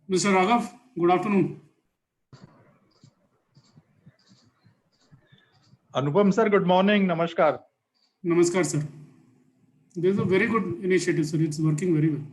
Mr. Raghav, good afternoon. Anupam sir, good morning. Namaskar. Namaskar, sir. This is a very good initiative, sir. It's working very well.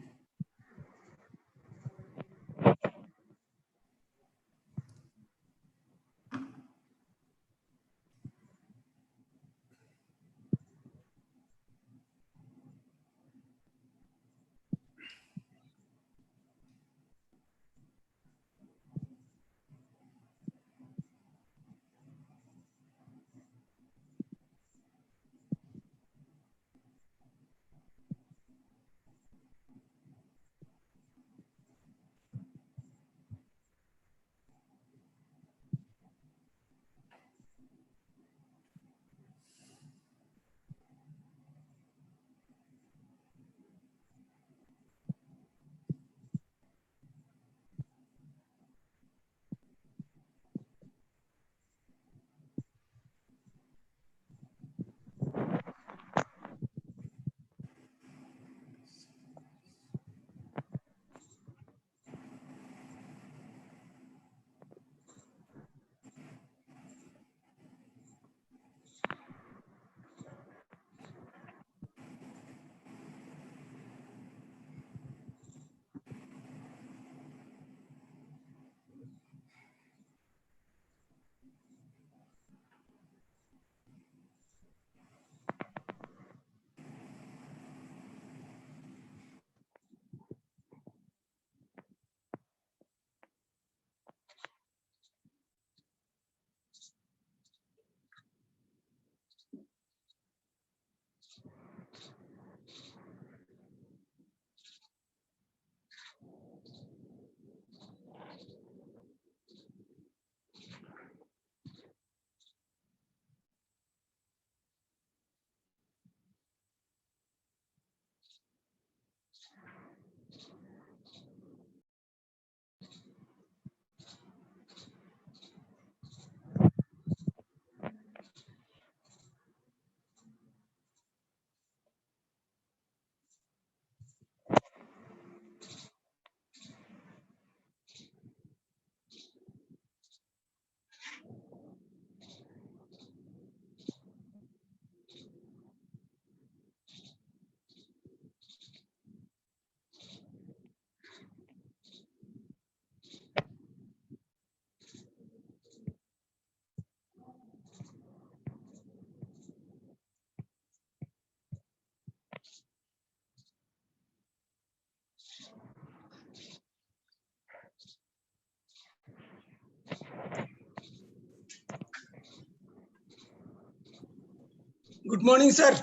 Good morning, sir.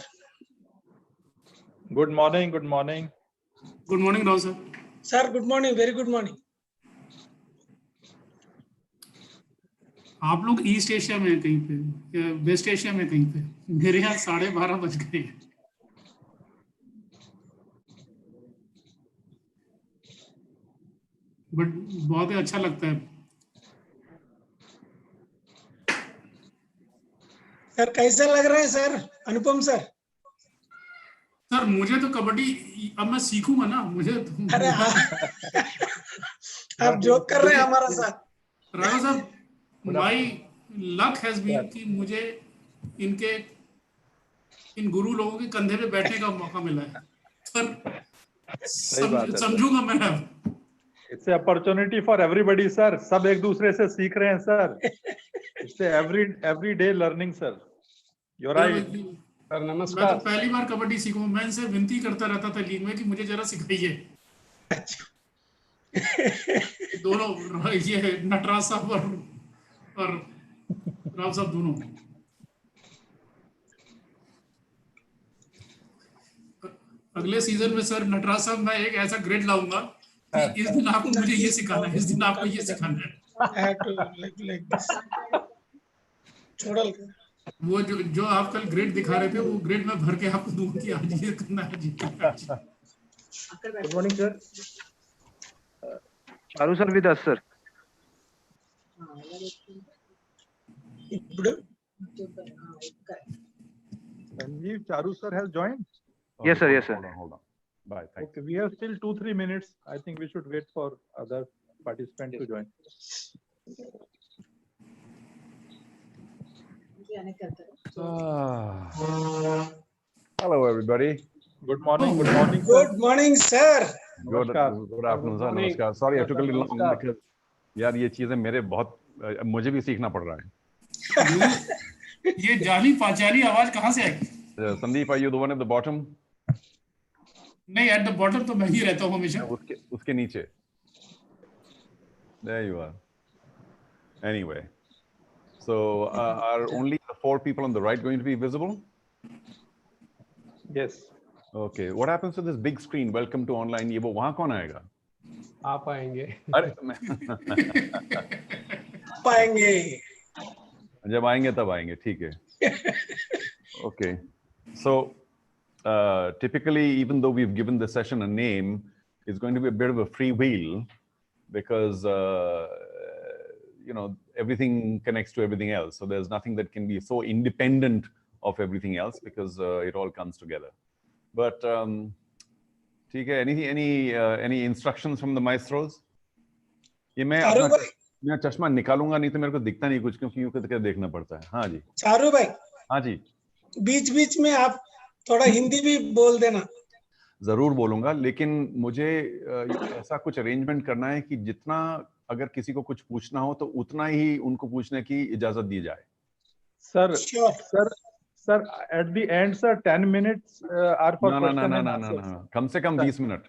Good morning. Good morning. Good morning, Rao sir. Sir, good morning. Very good morning. आप लोग east Asia में हैं कहीं पे या waste Asia में कहीं पे? मेरे यहाँ 12:30 बज गए हैं। बट बहुत ही अच्छा लगता है। सर कैसा लग रहा है सर अनुपम सर? सर मुझे तो कबड्डी अब मैं सीखूंगा ना, मुझे तो अरे हाँ आप जोक कर रहे हैं हमारा साथ। राघव साहब, माई लक हैज बीन कि मुझे इन गुरु लोगों के कंधे पे बैठने का मौका मिला है। सर समझूंगा मैं अब। It's an opportunity for everybody, sir. सब एक दूसरे से सीख रहे हैं, sir. It's a every day learning, sir. You're right. Sir नमस्कार। मैं तो पहली बार कबड्डी सीखूं, मैं इनसे विनती करता रहता था लीग में कि मुझे जरा सिखाइए। दोनों ये नटराज साहब और राव साहब दोनों। अगले सीजन में सर नटराज साहब मैं एक ऐसा ग्रेड लाऊंगा कि इस दिन आपको मुझे ये सिखाना है, इस दिन आपको ये सिखाना है। छोड़ल वो जो आप कल ग्रेड दिखा रहे थे, वो ग्रेड में भर के आपको दूंगा कि आज ये करना है जी। Good morning, sir. Taru sir with us, sir. Sanjeev, Taru sir has joined? Yes, sir. Yes, sir. Hold on. Bye. Thank Okay, we have still 2-3 minutes. I think we should wait for other participant to join. Hello, everybody. Good morning. Good morning. Good morning, sir. Good afternoon, sir. Namaskar. Sorry, I took a little long because यार ये चीजें मेरे बहुत मुझे भी सीखना पड़ रहा है. ये जानी पहचानी आवाज कहाँ से आई? Sandeep, are you the one at the bottom? नहीं, at the bottom तो मैं ही रहता हूँ हमेशा. उसके नीचे. There you are. Anyway, so are only the 4 people on the right going to be visible? Yes. Okay. What happens to this big screen? Welcome to online. ये वो वहाँ कौन आएगा? आप आएंगे. अरे पाएंगे. जब आएंगे तब आएंगे. ठीक है. Okay. So typically, even though we've given the session a name, it's going to be a bit of a free wheel because you know, everything connects to everything else. So there's nothing that can be so independent of everything else because it all comes together. But ठीक है. Any instructions from the maestros? ये मैं अपना चश्मा निकालूंगा नहीं तो मेरे को दिखता नहीं कुछ क्योंकि यूं करके देखना पड़ता है. हाँ जी. चारू भाई. हाँ जी. बीच में आप थोड़ा हिंदी भी बोल देना. जरूर बोलूंगा, लेकिन मुझे ऐसा कुछ अरेंजमेंट करना है कि जितना अगर किसी को कुछ पूछना हो तो उतना ही उनको पूछने की इजाजत दी जाए. Sir, sir, at the end, sir, 10 minutes are for question and answer. No. कम से कम 20 minute.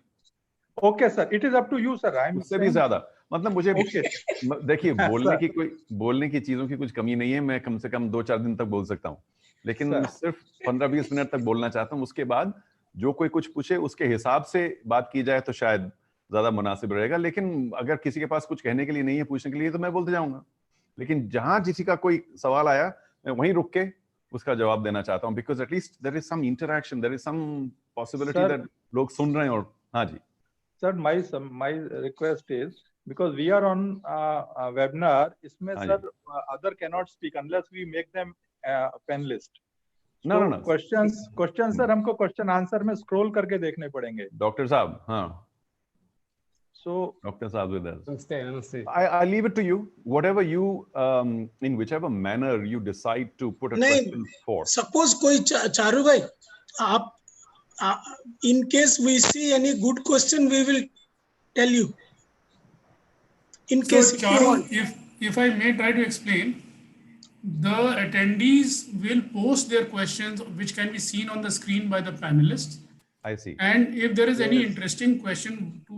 Okay, sir. It is up to you, sir. उससे भी ज्यादा. मतलब मुझे देखिए बोलने की चीजों की कुछ कमी नहीं है. मैं कम से कम 2-4 दिन तक बोल सकता हूँ, लेकिन सिर्फ 15-20 मिनट तक बोलना चाहता हूँ. उसके बाद जो कोई कुछ पूछे उसके हिसाब से बात की जाए तो शायद ज्यादा मुनासिब रहेगा. लेकिन अगर किसी के पास कुछ कहने के लिए नहीं है, पूछने के लिए, तो मैं बोलते जाऊंगा. लेकिन जहां किसी का कोई सवाल आया मैं वहीं रुक के उसका जवाब देना चाहता हूँ, because at least there is some interaction, there is some possibility that लोग सुन रहे हैं. और हाँ जी. Sir, my request is, because we are on a webinar, इसमें sir other cannot speak unless we make them panelist. No. Questions sir हमको question answer में scroll करके देखने पड़ेंगे. डॉक्टर साहब. हाँ. So Dr. Saab with us. Namaste. I leave it to you. Whatever you, in whichever manner you decide to put a question for. Suppose कोई चारू भाई, आप in case we see any good question, we will tell you. In case. So Charu, if I may try to explain, the attendees will post their questions, which can be seen on the screen by the panelists. I see. And if there is any interesting question to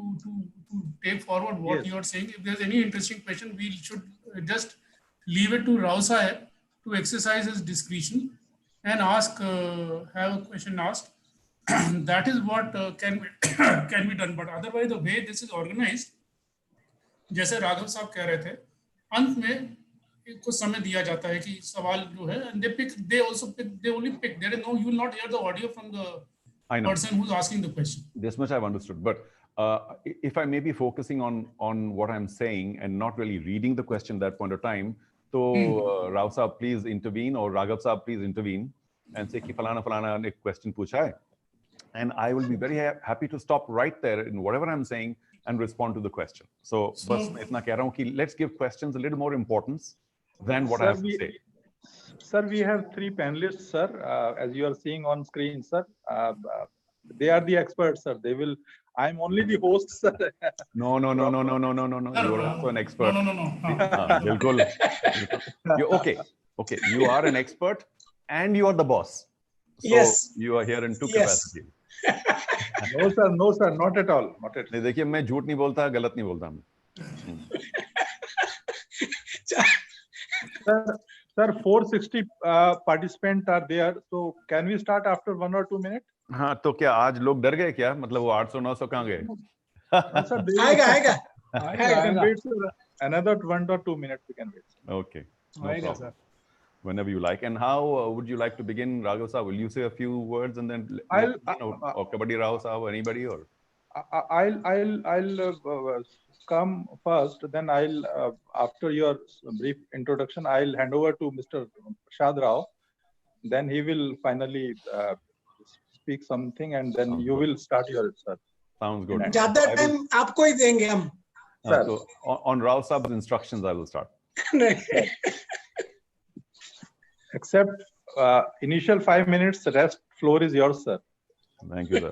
take forward what you are saying, if there's any interesting question, we should just leave it to Rao Sahib to exercise his discretion and ask, have a question asked. That is what can be done. But otherwise, the way this is organized, जैसे राघव साहब कह रहे थे, अंत में कुछ समय दिया जाता है कि सवाल जो है, and they only pick. There is no, you will not hear the audio from the person who's asking the question. This much I've understood. But if I may be focusing on what I'm saying and not really reading the question at that point of time, so Rao Saab, please intervene, or Raghav Saab, please intervene and say कि फलाना ने question पूछा है, and I will be very happy to stop right there in whatever I'm saying and respond to the question. So बस मैं इतना कह रहा हूँ कि let's give questions a little more importance than what I have to say. Sir, we have 3 panelists, sir. As you are seeing on screen, sir. They are the experts, sir. They will. I'm only the host, sir. No. You're also an expert. No. बिल्कुल. Okay. You are an expert and you are the boss. So yes. You are here in 2 capacities. No, sir. Not at all. नहीं, देखिए मैं झूठ नहीं बोलता, गलत नहीं बोलता. Sir, 460 participants are there. So can we start after 1 or 2 minutes? हाँ, तो क्या आज लोग डर गए क्या? मतलब वो 800-900 कहाँ गए? आएगा. Another 1 or 2 minutes we can wait. Okay. No problem. Whenever you like. And how would you like to begin, Raghav Saab? Will you say a few words and then or Kabaddi Rao Saab or anybody, or? I'll come first. Then I'll after your brief introduction, I'll hand over to Mr. Prashad Rao. Then he will finally speak something, and then you will start your sir. Sounds good. ज़्यादा time आपको ही देंगे हम. Sir. So on Rao Saab's instructions, I will start. Except initial 5 minutes, the rest floor is yours, sir. Thank you, sir.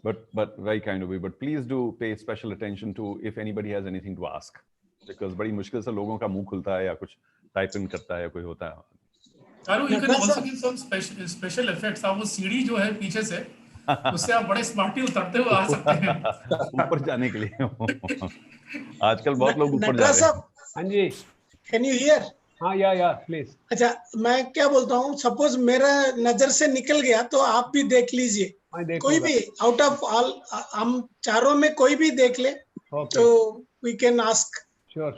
But very kind of you. But please do pay special attention to if anybody has anything to ask, because बड़ी मुश्किल से लोगों का मुंह खुलता है या कुछ टाइप इन करता है या कोई होता है. Taru, you can also give some special effects. आप वो सीढ़ी जो है पीछे से, उससे आप बड़े स्मार्टली उतरते हुए आ सकते हैं. ऊपर जाने के लिए. आजकल बहुत लोग ऊपर जा रहे हैं. हाँ जी. Can you here? हाँ या प्लीज. अच्छा, मैं क्या बोलता हूँ, सपोज मेरा नजर से निकल गया तो आप भी देख लीजिए. कोई भी आउट ऑफ ऑल, हम चारों में कोई भी देख ले तो we can ask. Sure.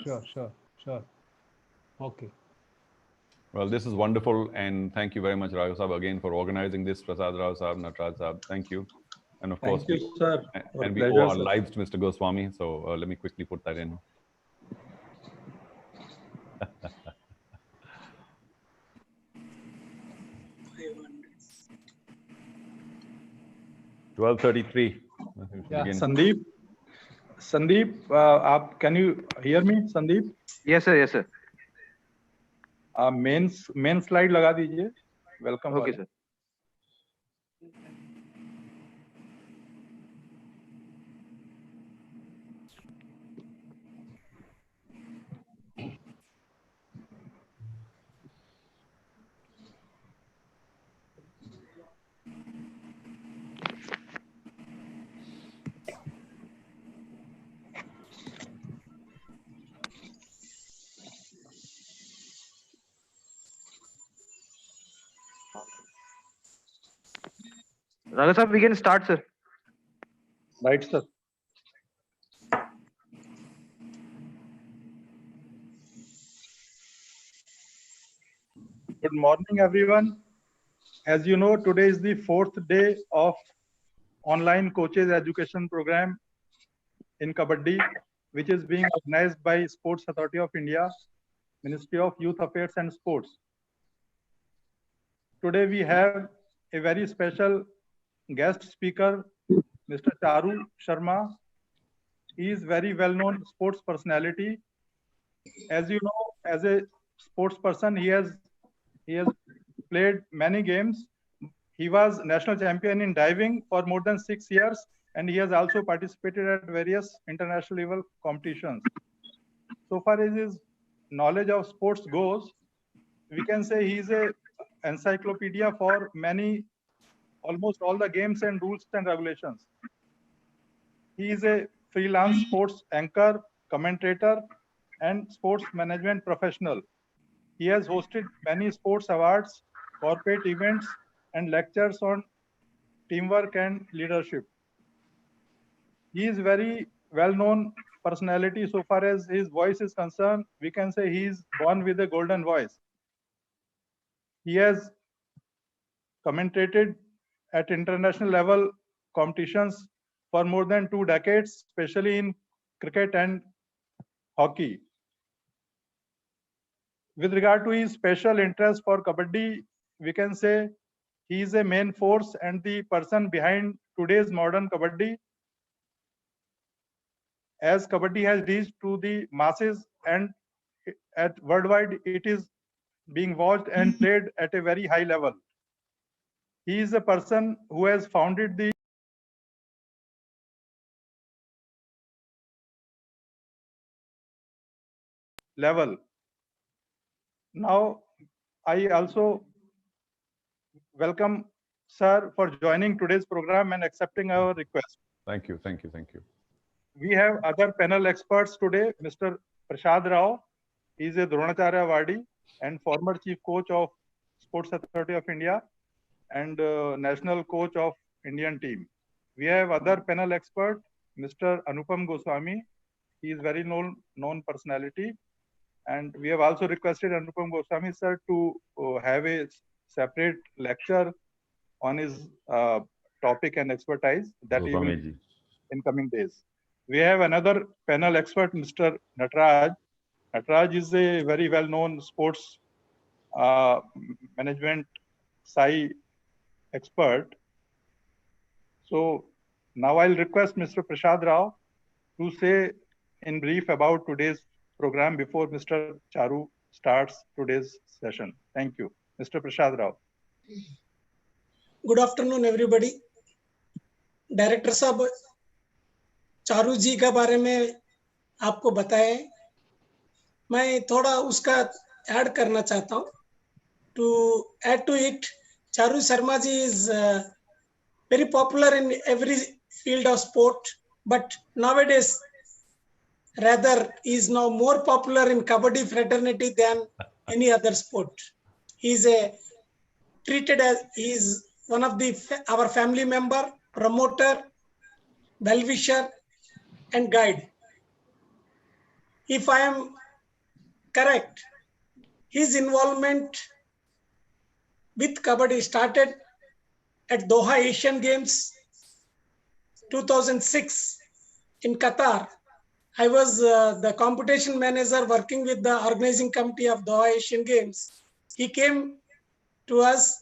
Okay. Well, this is wonderful, and thank you very much, Rao Saab, again for organizing this. Prasad Rao Saab, Nataraj Saab, thank you. And of course, Thank you, sir. And we owe our lives to Mr. Goswami. So let me quickly put that in. $12:33. Yeah. Sandeep, can you hear me, Sandeep? Yes, sir. Main slide लगा दीजिए. Welcome. Okay, sir. Raghav sir, we can start, sir. Right, sir. Good morning, everyone. As you know, today is the 4th day of online coaches education program in Kabaddi, which is being organized by Sports Authority of India, Ministry of Youth Affairs and Sports. Today we have a very special guest speaker, Mr. Taru Sharma. He is very well-known sports personality. As you know, as a sports person, he has played many games. He was national champion in diving for more than 6 years, and he has also participated at various international level competitions. So far as his knowledge of sports goes, we can say he is a encyclopedia for almost all the games and rules and regulations. He is a freelance sports anchor, commentator, and sports management professional. He has hosted many sports awards, corporate events, and lectures on teamwork and leadership. He is very well-known personality. So far as his voice is concerned, we can say he is born with a golden voice. He has commentated at international level competitions for more than 2 decades, especially in cricket and hockey. With regard to his special interest for Kabaddi, we can say he is a main force and the person behind today's modern Kabaddi. As Kabaddi has reached to the masses and at worldwide, it is being watched and played at a very high level. He is a person who has founded the level. Now, I also welcome sir for joining today's program and accepting our request. Thank you. We have other panel experts today. Mr. Prasad Rao, he is a Dronacharya Awardee and former chief coach of Sports Authority of India and national coach of Indian team. We have other panel expert, Mr. Anupam Goswami. He is very known personality. And we have also requested Anupam Goswami sir to have a separate lecture on his topic and expertise that he will in coming days. We have another panel expert, Mr. Nataraj. Nataraj is a very well-known sports management SAI expert. So now I'll request Mr. Prasad Rao to say in brief about today's program before Mr. Charu starts today's session. Thank you. Mr. Prashad Rao. Good afternoon, everybody. Director साहब चारू जी के बारे में आपको बताया, मैं थोड़ा उसका add करना चाहता हूँ. To add to it, Taru Sharma ji is very popular in every field of sport, but nowadays rather is now more popular in Kabaddi fraternity than any other sport. He is treated as he is one of our family member, promoter, well-wisher, and guide. If I am correct, his involvement with Kabaddi started at Doha Asian Games 2006 in Qatar. I was the competition manager working with the organizing committee of Doha Asian Games. He came to us.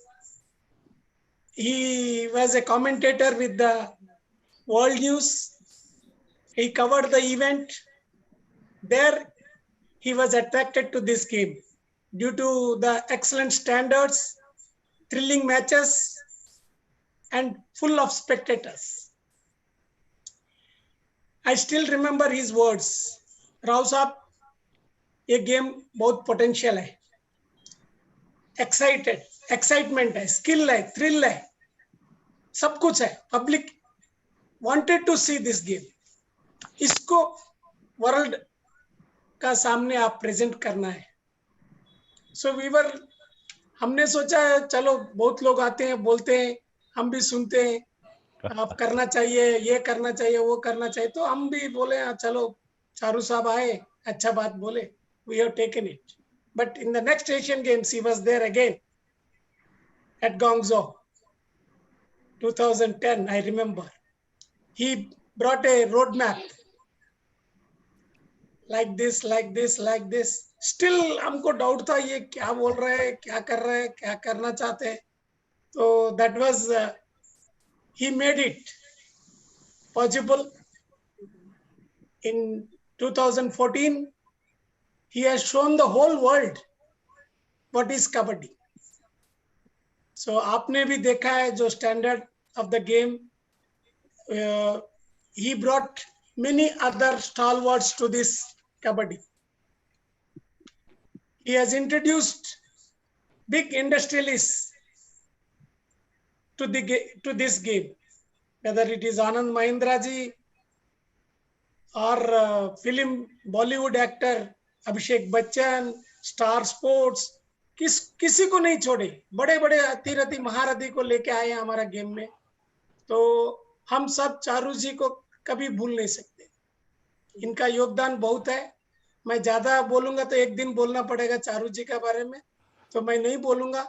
He was a commentator with the World News. He covered the event. There, he was attracted to this game due to the excellent standards, thrilling matches, and full of spectators. I still remember his words. Rao साहब, ये game बहुत potential है, excitement है, skill है, thrill है, सब कुछ है. Public wanted to see this game. इसको वर्ल्ड का सामने आप प्रेजेंट करना है. सो हमने सोचा चलो बहुत लोग आते हैं, बोलते हैं, हम भी सुनते हैं, आप करना चाहिए, ये करना चाहिए, वो करना चाहिए. तो हम भी बोले चलो चारू साहब आए, अच्छा बात बोले. We have taken it. But in the next Asian Games, he was there again at Guangzhou, 2010, I remember. He brought a roadmap like this, like this, like this. Still हमको डाउट था, ये क्या बोल रहा है, क्या कर रहा है, क्या करना चाहते हैं. So that was, he made it possible. In 2014, he has shown the whole world what is Kabaddi. So आपने भी देखा है जो standard of the game. He brought many other stalwarts to this Kabaddi. He has introduced big industrialists to this game, whether it is Anand Mahindra ji or film Bollywood actor Abhishek Bachchan, Star Sports, किसी को नहीं छोड़े. बड़े बड़े अतिरथी महारथी को लेके आए हैं हमारा गेम में. तो हम सब चारू जी को कभी भूल नहीं सकते. इनका योगदान बहुत है. मैं ज्यादा बोलूंगा तो एक दिन बोलना पड़ेगा चारू जी के बारे में, तो मैं नहीं बोलूंगा.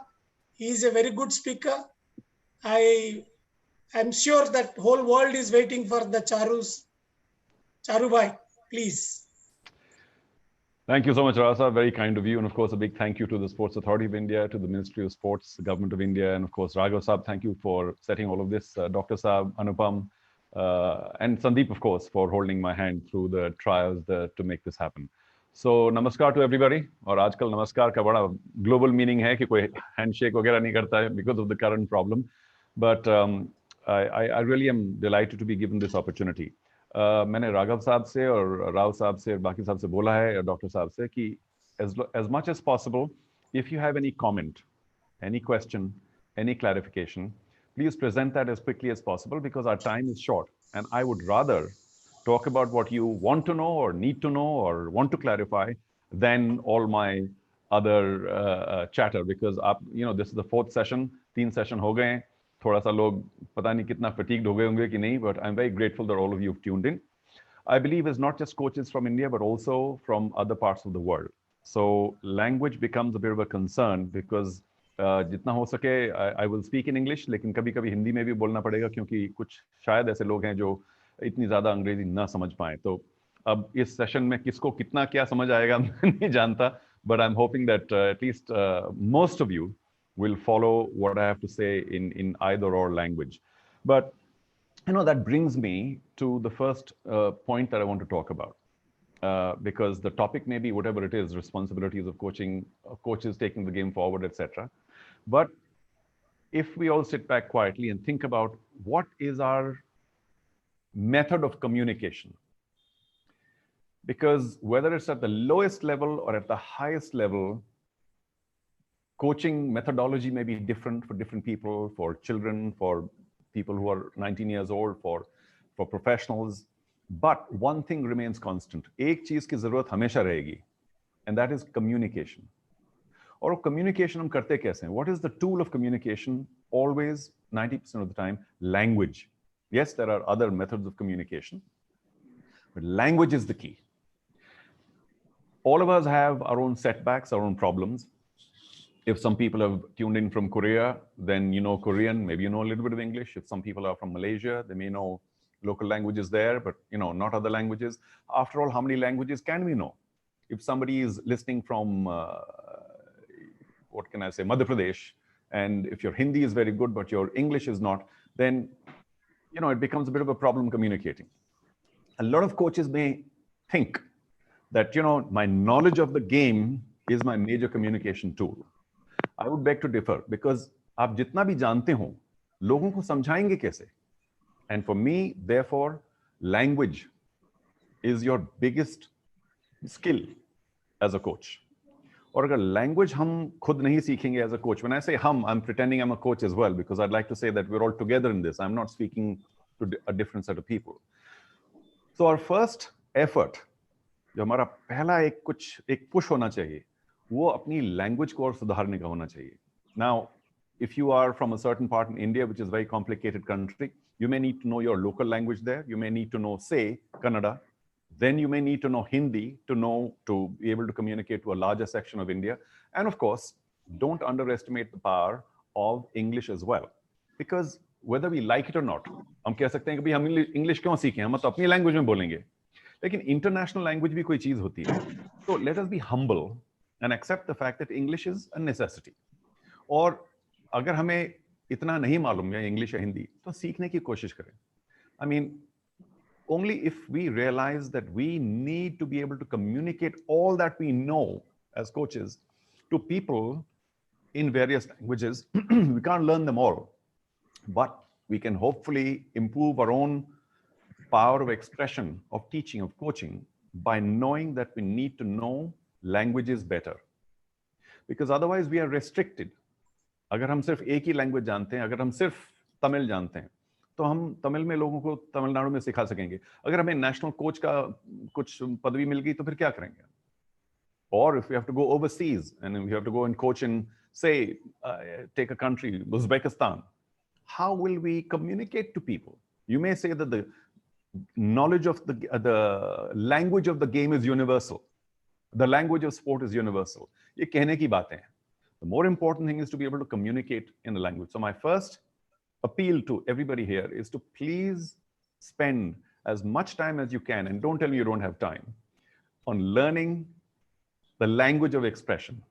He is a very good speaker. I am sure that whole world is waiting for the Charus. Charu bhai, please. Thank you so much, Rasa. Very kind of you. And of course, a big thank you to the Sports Authority of India, to the Ministry of Sports, the Government of India, and of course, Raghav Saab. Thank you for setting all of this. Dr. Saab, Anupam, and Sandeep, of course, for holding my hand through the trials to make this happen. So, namaskar to everybody. और आजकल नमस्कार का बड़ा global meaning है कि कोई handshake वगैरह नहीं करता है because of the current problem. But I really am delighted to be given this opportunity. मैंने राघव साहब से और राव साहब से और बाकी साहब से बोला है, डॉक्टर साहब से, कि as much as possible, if you have any comment, any question, any clarification, please present that as quickly as possible because our time is short. And I would rather talk about what you want to know or need to know or want to clarify than all my other chatter, because this is the fourth session, 3 session हो गए हैं. थोड़ा सा लोग पता नहीं कितना fatigued हो गए होंगे कि नहीं, but I'm very grateful that all of you have tuned in. I believe it's not just coaches from India, but also from other parts of the world. So language becomes a bit of a concern because जितना हो सके I will speak in English, लेकिन कभी-कभी हिंदी में भी बोलना पड़ेगा क्योंकि कुछ शायद ऐसे लोग हैं जो इतनी ज़्यादा अंग्रेजी ना समझ पाएं. तो अब इस सेशन में किसको कितना क्या समझ आएगा मैं नहीं जानता, but I'm hoping that at least most of you will follow what I have to say in either or language. But that brings me to the first point that I want to talk about. because the topic may be whatever it is, responsibilities of coaching, coaches taking the game forward, etc. But if we all sit back quietly and think about what is our method of communication, because whether it's at the lowest level or at the highest level, coaching methodology may be different for different people, for children, for people who are 19 years old, for professionals. But one thing remains constant. एक चीज की जरूरत हमेशा रहेगी, and that is communication. और communication हम करते कैसे हैं? What is the tool of communication? Always, 90% of the time, language. Yes, there are other methods of communication, but language is the key. All of us have our own setbacks, our own problems. If some people have tuned in from Korea, then you know Korean, maybe you know a little bit of English. If some people are from Malaysia, they may know local languages there, but you know, not other languages. After all, how many languages can we know? If somebody is listening from, what can I say, Madhya Pradesh, and if your Hindi is very good, but your English is not, then you know, it becomes a bit of a problem communicating. A lot of coaches may think that, you know, my knowledge of the game is my major communication tool. I would beg to differ, because आप जितना भी जानते हो, लोगों को समझाएंगे कैसे? And for me, therefore, language is your biggest skill as a coach. और अगर language हम खुद नहीं सीखेंगे as a coach, when I say हम, I'm pretending I'm a coach as well, because I'd like to say that we're all together in this. I'm not speaking to a different set of people. So our first effort, जो हमारा पहला एक push होना चाहिए, वो अपनी language को और सुधारने का होना चाहिए. Now, if you are from a certain part in India, which is a very complicated country, you may need to know your local language there. You may need to know, say, Kannada. Then you may need to know Hindi to be able to communicate to a larger section of India. And of course, don't underestimate the power of English as well. Because whether we like it or not, हम कह सकते हैं कि हम English क्यों सीखें? हम तो अपनी language में बोलेंगे. लेकिन international language भी कोई चीज होती है. So let us be humble and accept the fact that English is a necessity. और अगर हमें इतना नहीं मालूम या English या हिंदी, तो सीखने की कोशिश करें. I mean, only if we realize that we need to be able to communicate all that we know as coaches to people in various languages, we can't learn them all, but we can hopefully improve our own power of expression, of teaching, of coaching, by knowing that we need to know languages better. Because otherwise we are restricted. अगर हम सिर्फ एक ही language जानते हैं, अगर हम सिर्फ तमिल जानते हैं, तो हम तमिल में लोगों को तमिलनाडु में सिखा सकेंगे. अगर हमें नेशनल कोच का कुछ पदवी मिल गई, तो फिर क्या करेंगे? Or if we have to go overseas and we have to go and coach in, say, take a country, Uzbekistan, how will we communicate to people? You may say that the knowledge of the language of the game is universal. The language of sport is universal. ये कहने की बातें हैं. The more important thing is to be able to communicate in the language. So my first appeal to everybody here is to please spend as much time as you can, and don't tell me you don't have time, on learning the language of expression.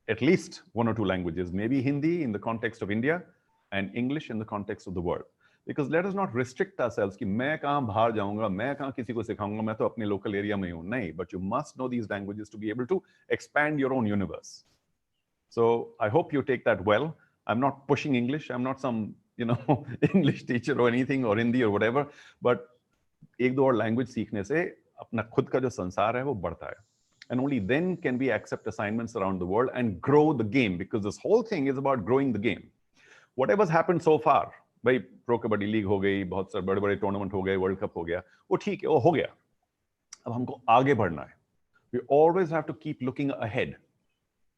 At least one or two languages, maybe Hindi in the context of India and English in the context of the world. Because let us not restrict ourselves कि मैं कहाँ बाहर जाऊँगा, मैं कहाँ किसी को सिखाऊँगा, मैं तो अपने local area में हूँ. नहीं, but you must know these languages to be able to expand your own universe. So I hope you take that well. I'm not pushing English. I'm not some, you know, English teacher or anything, or Hindi or whatever. But एक दो और language सीखने से अपना खुद का जो संसार है वो बढ़ता है. And only then can we accept assignments around the world and grow the game, because this whole thing is about growing the game. Whatever's happened so far, भाई प्रो कबड्डी लीग हो गई, बहुत सारे बड़े बड़े टूर्नामेंट हो गए, वर्ल्ड कप हो गया, वो ठीक है, वो हो गया. अब हमको आगे बढ़ना है. We always have to keep looking ahead.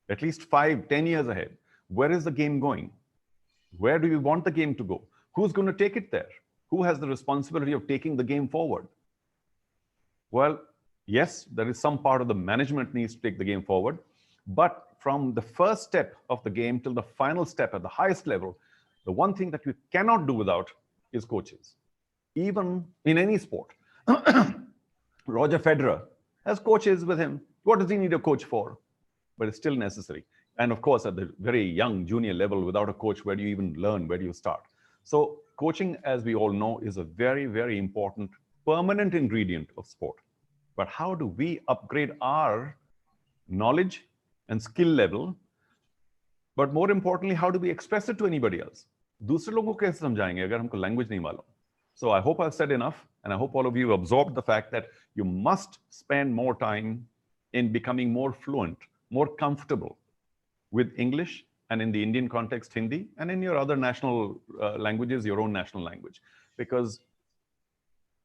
At least 5-10 years ahead. Where is the game going? Where do we want the game to go? Who's going to take it there? Who has the responsibility of taking the game forward? Well, yes, there is some part of the management needs to take the game forward, but from the first step of the game till the final step at the highest level, the one thing that we cannot do without is coaches. Even in any sport. Roger Federer has coaches with him. What does he need a coach for? But it's still necessary. And of course, at the very young junior level, without a coach, where do you even learn? Where do you start? So coaching, as we all know, is a very, very important permanent ingredient of sport. but how do we upgrade our knowledge and skill level? But more importantly, how do we express it to anybody else? दूसरे लोगों को कैसे समझाएंगे अगर हमको language नहीं मालूम? So I hope I've said enough, and I hope all of you absorbed the fact that you must spend more time in becoming more fluent, more comfortable with English, and in the Indian context, Hindi, and in your other national languages, your own national language. Because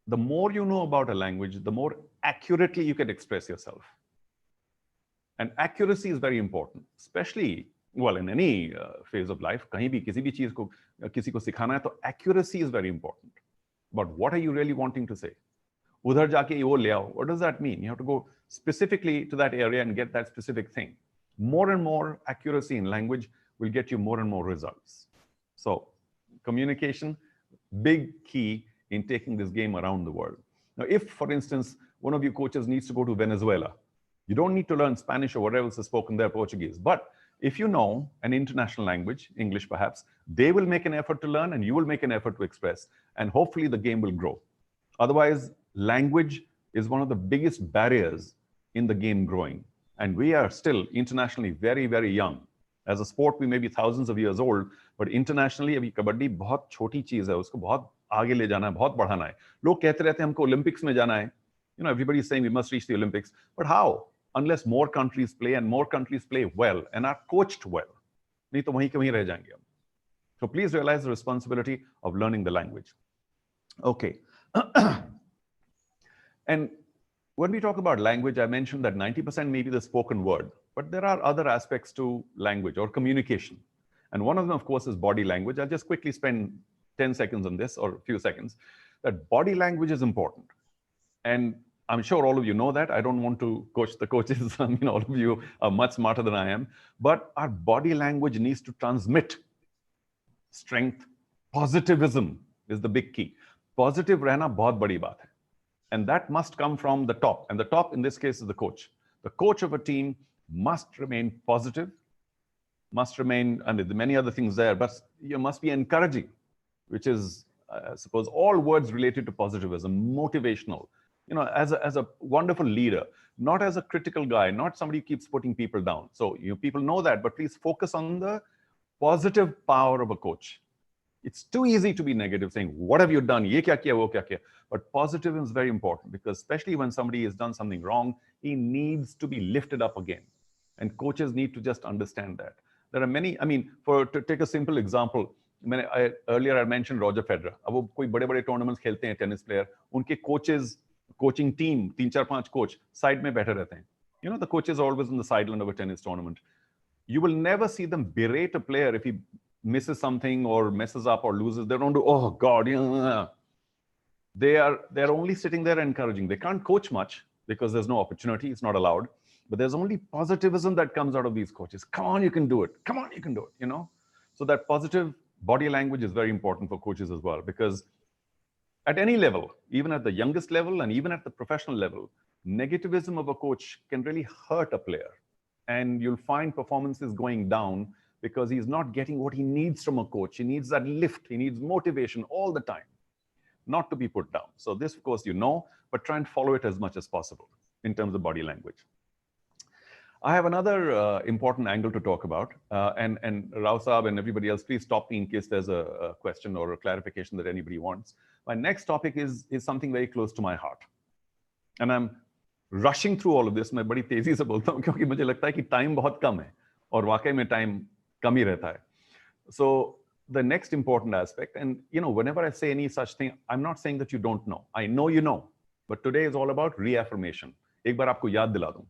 the more you know about a language, the more accurately you can express yourself. And accuracy is very important, especially, well, in any phase of life. कहीं भी किसी भी चीज को किसी को सिखाना है, तो accuracy is very important. But what are you really wanting to say? Udhar jaake wo le aao. What does that mean? You have to go specifically to that area and get that specific thing. More and more accuracy in language will get you more and more results. So communication, big key in taking this game around the world. Now, if, for instance, one of you coaches needs to go to Venezuela, you don't need to learn Spanish or whatever else is spoken there, Portuguese. But if you know an international language, English perhaps, they will make an effort to learn and you will make an effort to express, and hopefully the game will grow. Otherwise, language is one of the biggest barriers in the game growing. And we are still internationally very, very young. As a sport, we may be thousands of years old, but internationally, अभी कबड्डी बहुत छोटी चीज है, उसको बहुत आगे ले जाना है, बहुत बढ़ाना है. लोग कहते रहते हैं हमको ओलंपिक्स में जाना है. You know, everybody is saying we must reach the Olympics, but how? Unless more countries play and more countries play well and are coached well. नहीं तो वहीं के वहीं रह जाएंगे हम. So please realize the responsibility of learning the language. Okay. And when we talk about language, I mentioned that 90% may be the spoken word, but there are other aspects to language or communication. And one of them, of course, is body language. I'll just quickly spend 10 seconds on this, or a few seconds. That body language is important. And I'm sure all of you know that. I don't want to coach the coaches. I mean, all of you are much smarter than I am. But our body language needs to transmit strength. Positivism is the big key. Positive रहना बहुत बड़ी बात है. And that must come from the top. And the top, in this case, is the coach. The coach of a team must remain positive, must remain, and there are many other things there, but you must be encouraging, which is, I suppose, all words related to positivism, motivational. You know, as a wonderful leader, not as a critical guy, not somebody who keeps putting people down. So you people know that, but please focus on the positive power of a coach. It's too easy to be negative, saying, what have you done? Ye kya kiya, wo kya kiya. But positivism is very important, because especially when somebody has done something wrong, he needs to be lifted up again. And coaches need to just understand that. There are many, I mean, to take a simple example, earlier I mentioned Roger Federer. अब वो कोई बड़े-बड़े tournaments खेलते हैं, tennis player, उनके coaches, coaching team, 3-4-5 coach, side में बैठे रहते हैं. You know, the coaches are always on the sideline of a tennis tournament. You will never see them berate a player if he misses something or messes up or loses. They don't do, oh God, yeah. They're only sitting there encouraging. They can't coach much because there's no opportunity. It's not allowed. But there's only positivism that comes out of these coaches. Come on, you can do it. Come on, you can do it, you know? So that positive body language is very important for coaches as well, because at any level, even at the youngest level and even at the professional level, negativism of a coach can really hurt a player. And you'll find performances going down because he's not getting what he needs from a coach. He needs that lift. He needs motivation all the time, not to be put down. So this, of course, you know, but try and follow it as much as possible in terms of body language. I have another important angle to talk about. And Rao Saab and everybody else, please stop me in case there's a question or a clarification that anybody wants. My next topic is something very close to my heart. And I'm rushing through all of this. मैं बड़ी तेजी से बोलता हूँ क्योंकि मुझे लगता है कि time बहुत कम है और वाकई में time कम ही रहता है. So the next important aspect, and you know, whenever I say any such thing, I'm not saying that you don't know. I know you know, but today is all about reaffirmation. एक बार आपको याद दिला दूं.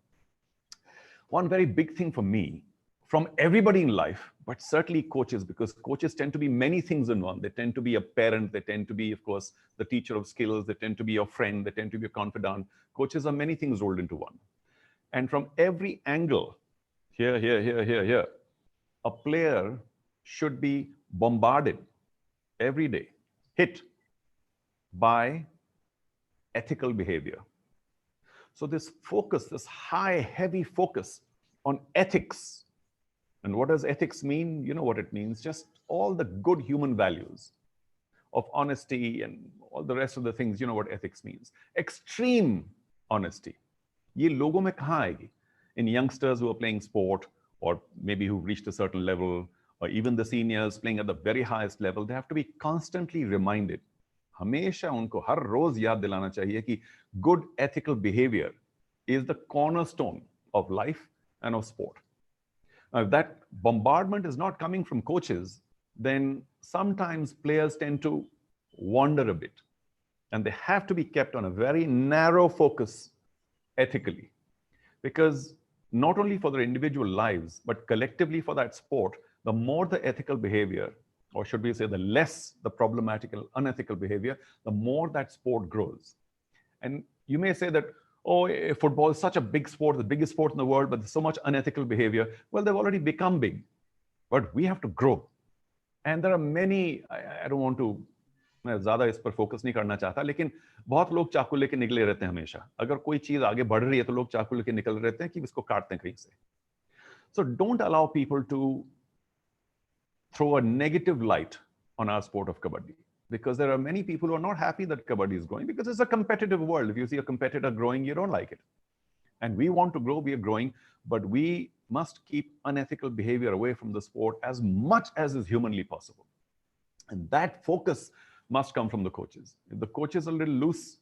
One very big thing for me, from everybody in life, but certainly coaches, because coaches tend to be many things in one. They tend to be a parent. They tend to be, of course, the teacher of skills. They tend to be your friend. They tend to be a confidant. Coaches are many things rolled into one. And from every angle, here, a player should be bombarded every day, hit by ethical behavior. So this focus, this high, heavy focus on ethics. And what does ethics mean? You know what it means. Just all the good human values of honesty and all the rest of the things. You know what ethics means. Extreme honesty. ये लोगों में कहाँ आएगी? In youngsters who are playing sport, or maybe who've reached a certain level, or even the seniors playing at the very highest level, they have to be constantly reminded. हमेशा उनको हर रोज याद दिलाना चाहिए कि good ethical behavior is the cornerstone of life and of sport. Now, if that bombardment is not coming from coaches, then sometimes players tend to wander a bit, and they have to be kept on a very narrow focus ethically, because not only for their individual lives, but collectively for that sport, the more the ethical behavior, or should we say the less the problematical, unethical behavior, the more that sport grows. And you may say that, oh, football is such a big sport, the biggest sport in the world, but there's so much unethical behavior. Well, they've already become big, but we have to grow. And there are many, I don't want to, मैं ज़्यादा इस पर focus नहीं करना चाहता, लेकिन बहुत लोग चाकू लेके निकले रहते हैं हमेशा. अगर कोई चीज़ आगे बढ़ रही है तो लोग चाकू लेके निकल रहते हैं कि इसको काटते हैं कहीं से. So don't allow people to throw a negative light on our sport of Kabaddi, because there are many people who are not happy that Kabaddi is growing, because it's a competitive world. If you see a competitor growing, you don't like it. And we want to grow, we are growing, but we must keep unethical behavior away from the sport as much as is humanly possible. And that focus must come from the coaches. If the coaches are a little loose,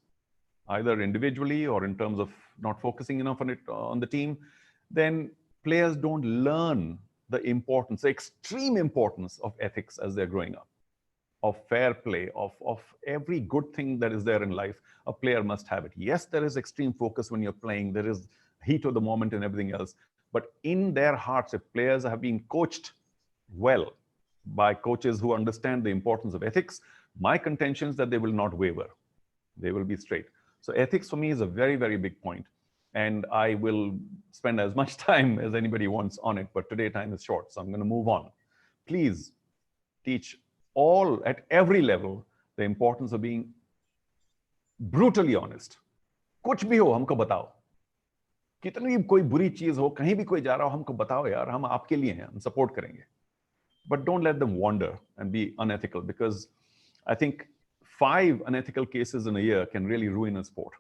either individually or in terms of not focusing enough on it on the team, then players don't learn the importance, the extreme importance of ethics as they're growing up, of fair play, of every good thing that is there in life. A player must have it. Yes, there is extreme focus when you're playing. There is heat of the moment and everything else. But in their hearts, if players have been coached well by coaches who understand the importance of ethics, my contention is that they will not waver. They will be straight. So ethics for me is a very, very big point. And I will spend as much time as anybody wants on it, but today time is short, so I'm going to move on. Please teach all, at every level, the importance of being brutally honest. कुछ भी हो हमको बताओ. कितनी भी कोई बुरी चीज हो, कहीं भी कोई जा रहा हो, हमको बताओ यार, हम आपके लिए हैं, हम support करेंगे. But don't let them wander and be unethical, because I think 5 unethical cases in a year can really ruin a sport.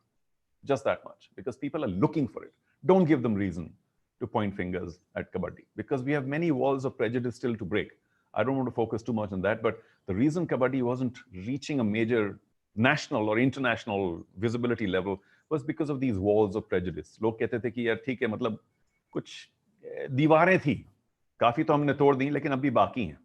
Just that much, because people are looking for it. Don't give them reason to point fingers at Kabaddi, because we have many walls of prejudice still to break. I don't want to focus too much on that, but the reason Kabaddi wasn't reaching a major national or international visibility level was because of these walls of prejudice. लोग कहते थे कि यार ठीक है, मतलब कुछ दीवारें थी, काफी तो हमने तोड़ दी, लेकिन अभी बाकी हैं.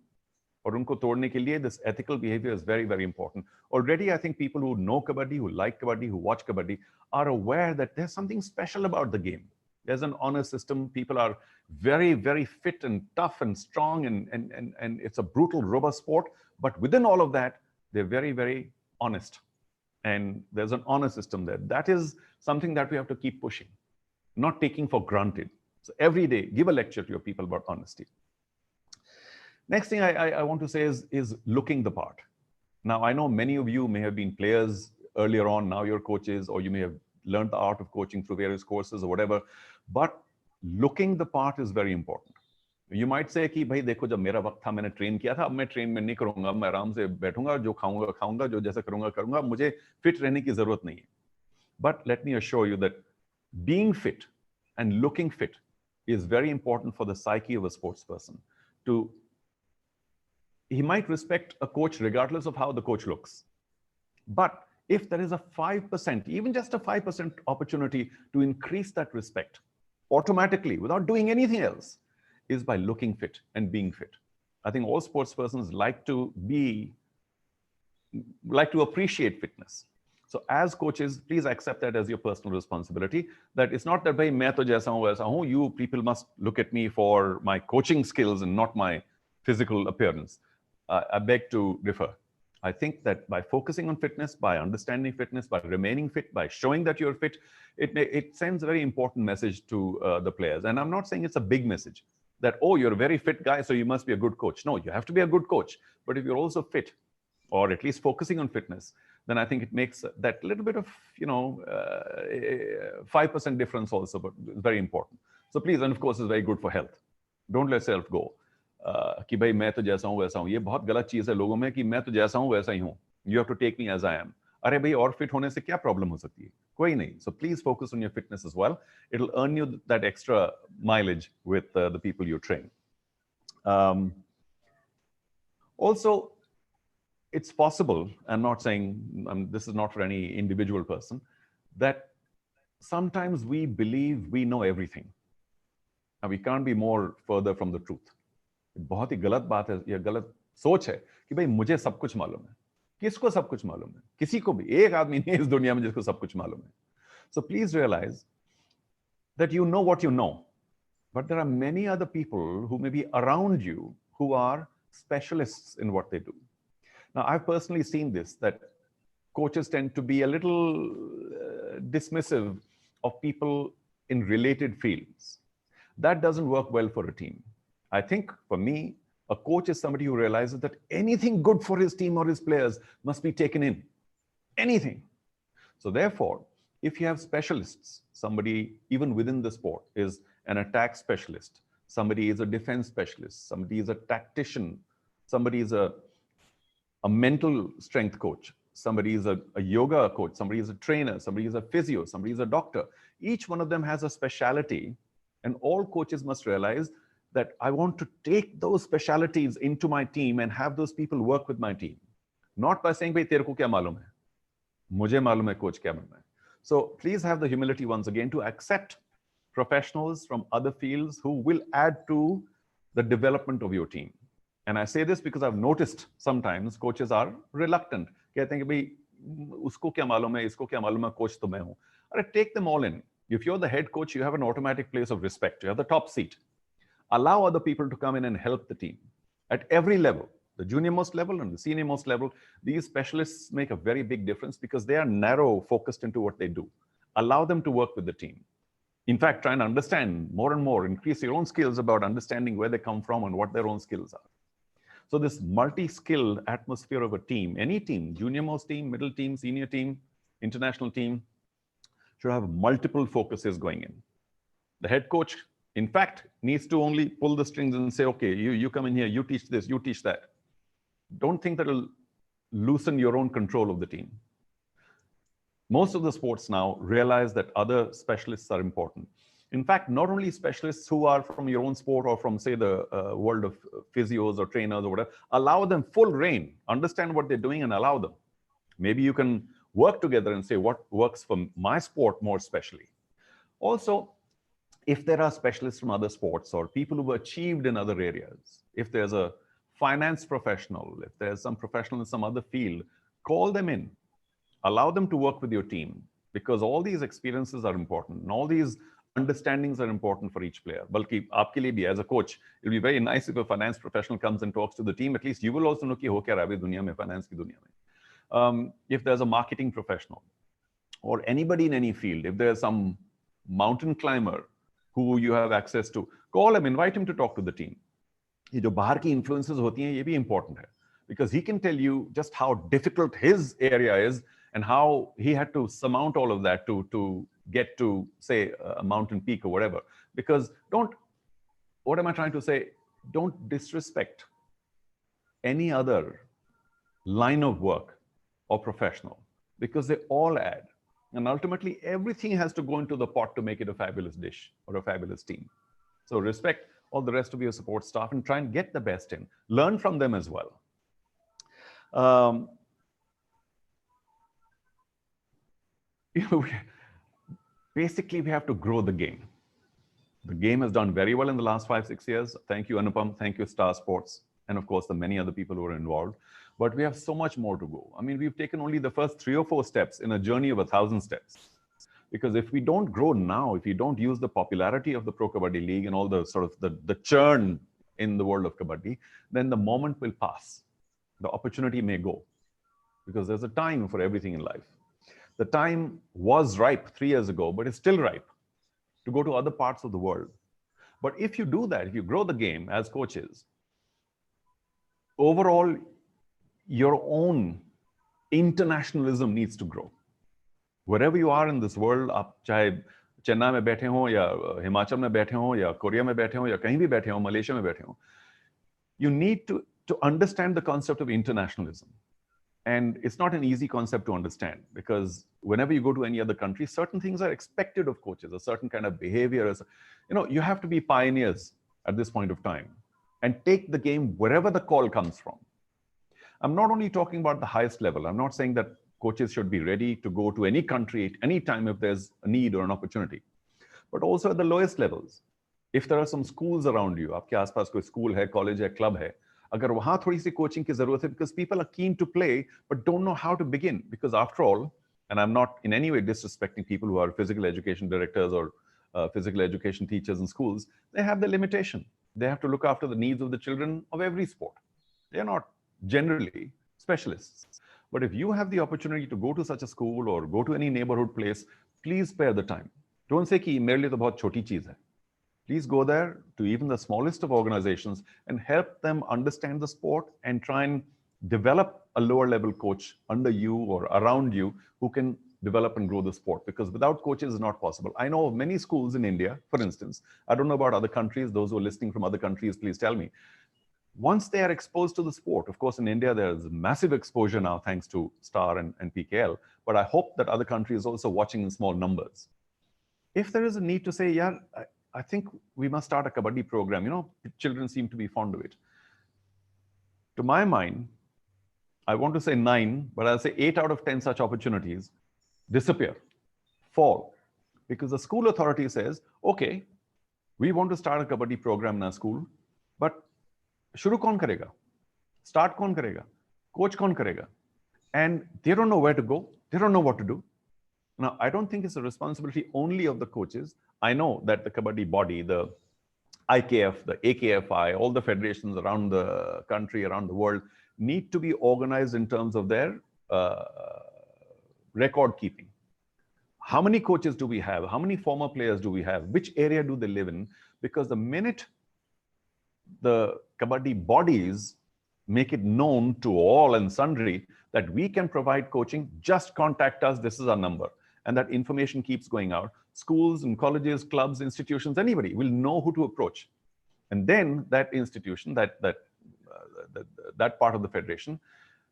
और उनको तोड़ने के लिए this ethical behavior is very, very important. Already, I think people who know Kabaddi, who like Kabaddi, who watch Kabaddi, are aware that there's something special about the game. There's an honor system. People are very, very fit and tough and strong, and it's a brutal, robust sport. But within all of that, they're very, very honest. And there's an honor system there. That is something that we have to keep pushing, not taking for granted. So every day, give a lecture to your people about honesty. Next thing I want to say is looking the part. Now, I know many of you may have been players earlier on, now you're coaches, or you may have learned the art of coaching through various courses or whatever, but looking the part is very important. You might say कि भाई देखो जब मेरा वक्त था मैंने train किया था, अब मैं ट्रेन में नहीं करूंगा, मैं आराम से बैठूंगा, जो खाऊंगा खाऊंगा, जो जैसा करूंगा करूंगा, मुझे फिट रहने की जरूरत नहीं है. But let me assure you that being fit and looking fit is very important for the psyche of a sports person. He might respect a coach regardless of how the coach looks. But if there is a 5%, even just a 5% opportunity to increase that respect automatically without doing anything else, is by looking fit and being fit. I think all sports persons like to appreciate fitness. So as coaches, please accept that as your personal responsibility. That it's not that bhai main to jaisa hu waisa hu, you people must look at me for my coaching skills and not my physical appearance. I beg to differ. I think that by focusing on fitness, by understanding fitness, by remaining fit, by showing that you're fit, it sends a very important message to the players. And I'm not saying it's a big message that, oh, you're a very fit guy, so you must be a good coach. No, you have to be a good coach. But if you're also fit, or at least focusing on fitness, then I think it makes that little bit of, 5% difference also, but it's very important. So please, and of course, it's very good for health. Don't let self go. कि भाई मैं तो जैसा हूँ वैसा हूँ, ये बहुत गलत चीज है लोगों में कि मैं तो जैसा हूँ वैसा ही हूँ, you have to take me as I am. अरे भाई और फिट होने से क्या प्रॉब्लम हो सकती है? कोई नहीं. So please focus on your fitness as well. It'll earn you that extra mileage with the people you train. Also, it's possible, I'm not saying this is not for any individual person, that sometimes we believe we know everything. And we can't be more further from the truth. बहुत ही गलत बात है, यह गलत सोच है कि भाई मुझे सब कुछ मालूम है. किसको सब कुछ मालूम है? किसी को भी. एक आदमी नहीं इस दुनिया में जिसको सब कुछ मालूम है. So please realize that you know what you know. But there are many other people who may be around you who are specialists in what they do. Now, I've personally seen this, that coaches tend to be a little dismissive of people in related fields. That doesn't work well for a team. I think for me, a coach is somebody who realizes that anything good for his team or his players must be taken in. Anything. So therefore, if you have specialists, somebody even within the sport is an attack specialist, somebody is a defense specialist, somebody is a tactician, somebody is a mental strength coach, somebody is a yoga coach, somebody is a trainer, somebody is a physio, somebody is a doctor. Each one of them has a specialty, and all coaches must realize that I want to take those specialties into my team and have those people work with my team. Not by saying, "Bhai, tere ko kya malum hai? Mujhe malum hai coach kya banna hai." So please have the humility once again to accept professionals from other fields who will add to the development of your team. And I say this because I've noticed sometimes coaches are reluctant. Kehte hain ki bhai usko kya malum hai, isko kya malum hai, coach to main hu. Alright, take them all in. If you're the head coach, you have an automatic place of respect. You have the top seat. Allow other people to come in and help the team at every level, the junior most level and the senior most level. These specialists make a very big difference because they are narrow focused into what they do. Allow them to work with the team. In fact, try and understand more and more, increase your own skills about understanding where they come from and what their own skills are. So this multi-skilled atmosphere of a team, any team, junior most team, middle team, senior team, international team, should have multiple focuses going in. The head coach, in fact, needs to only pull the strings and say, okay, you come in here, you teach this, you teach that. Don't think that it'll loosen your own control of the team. Most of the sports now realize that other specialists are important. In fact, not only specialists who are from your own sport or from, say, the world of physios or trainers or whatever, allow them full reign, understand what they're doing and allow them. Maybe you can work together and say what works for my sport more specially. Also, if there are specialists from other sports or people who have achieved in other areas, if there's a finance professional, if there's some professional in some other field, call them in. Allow them to work with your team because all these experiences are important and all these understandings are important for each player. Balki aapke liye bhi, as a coach, it'll be very nice if a finance professional comes and talks to the team. At least you will also know ki ho kya raha hai duniya mein, finance ki dunya mein. If there's a marketing professional or anybody in any field, if there's some mountain climber who you have access to, call him, invite him to talk to the team. ये जो बाहर की influences होती हैं, ये भी important है because he can tell you just how difficult his area is and how he had to surmount all of that to get to, say, a mountain peak or whatever. Because what am I trying to say? Don't disrespect any other line of work or professional because they all add. And ultimately, everything has to go into the pot to make it a fabulous dish or a fabulous team. So respect all the rest of your support staff and try and get the best in. Learn from them as well. Basically, we have to grow the game. The game has done very well in the last 5-6 years. Thank you, Anupam. Thank you, Star Sports. And of course, the many other people who are involved. But we have so much more to go. I mean, we've taken only the first 3 or 4 steps in a journey of 1,000 steps. Because if we don't grow now, if we don't use the popularity of the Pro Kabaddi League and all the sort of the churn in the world of Kabaddi, then the moment will pass. The opportunity may go. Because there's a time for everything in life. The time was ripe 3 years ago, but it's still ripe to go to other parts of the world. But if you do that, if you grow the game as coaches, overall, your own internationalism needs to grow. Wherever you are in this world, आप चाहे चेन्नई में बैठे हो या हिमाचल में बैठे हो या कोरिया में बैठे हो या कहीं भी बैठे हो, मलेशिया में बैठे हो, you need to understand the concept of internationalism. And it's not an easy concept to understand, because whenever you go to any other country, certain things are expected of coaches, a certain kind of behavior. You have to be pioneers at this point of time and take the game wherever the call comes from. I'm not only talking about the highest level. I'm not saying that coaches should be ready to go to any country at any time if there's a need or an opportunity, but also at the lowest levels. If there are some schools around you, आपके आसपास कोई school है, college है, club है, अगर वहाँ थोड़ी सी coaching की ज़रूरत है, because people are keen to play but don't know how to begin, because after all, and I'm not in any way disrespecting people who are physical education directors or physical education teachers in schools, they have the limitation. They have to look after the needs of the children of every sport. They're not generally specialists. But if you have the opportunity to go to such a school or go to any neighborhood place, please spare the time. Don't say कि मेरे लिए तो बहुत छोटी चीज है. Please go there to even the smallest of organizations and help them understand the sport and try and develop a lower level coach under you or around you who can develop and grow the sport, because without coaches is not possible. I know of many schools in India, for instance. I don't know about other countries. Those who are listening from other countries, please tell me. Once they are exposed to the sport, of course, in India, there's massive exposure now thanks to STAR and PKL, but I hope that other countries are also watching in small numbers. If there is a need to say, yeah, I think we must start a Kabaddi program, children seem to be fond of it. To my mind, I want to say 9, but I'll say 8 out of 10 such opportunities disappear, fall, because the school authority says, okay, we want to start a Kabaddi program in our school, but shuru kaun karega? Start kaun karega? Coach kaun karega? And they don't know where to go. They don't know what to do. Now, I don't think it's a responsibility only of the coaches. I know that the Kabaddi body, the IKF, the AKFI, all the federations around the country, around the world, need to be organized in terms of their record keeping. How many coaches do we have? How many former players do we have? Which area do they live in? Because the minute the Kabaddi bodies make it known to all and sundry that we can provide coaching, just contact us, this is our number. And that information keeps going out. Schools and colleges, clubs, institutions, anybody will know who to approach. And then that institution, that part of the federation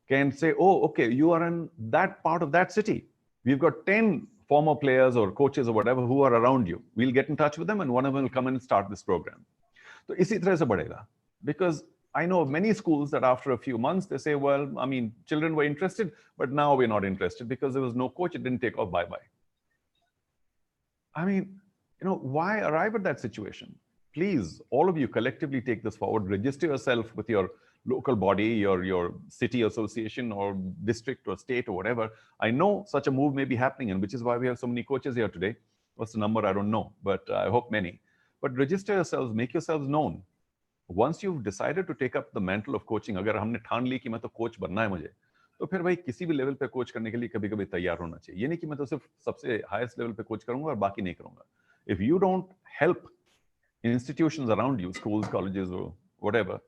can say, oh, okay, you are in that part of that city. We've got 10 former players or coaches or whatever who are around you. We'll get in touch with them and one of them will come in and start this program. So isi tarah se badega. Because I know of many schools that after a few months, they say, well, I mean, children were interested, but now we're not interested because there was no coach. It didn't take off, bye-bye. I mean, why arrive at that situation? Please, all of you collectively take this forward. Register yourself with your local body, your city association or district or state or whatever. I know such a move may be happening, and which is why we have so many coaches here today. What's the number? I don't know, but I hope many. But register yourselves, make yourselves known. Once you've decided to take up the mantle of coaching, अगर हमने ठान ली कि मैं तो coach बनना है मुझे, तो फिर भाई किसी भी लेवल पे कोच करने के लिए कभी-कभी तैयार होना चाहिए. ये नहीं कि मैं तो सिर्फ सबसे हाईएस्ट लेवल पे कोच करूंगा और बाकी नहीं करूंगा. If you don't help institutions around you, schools, colleges, or whatever,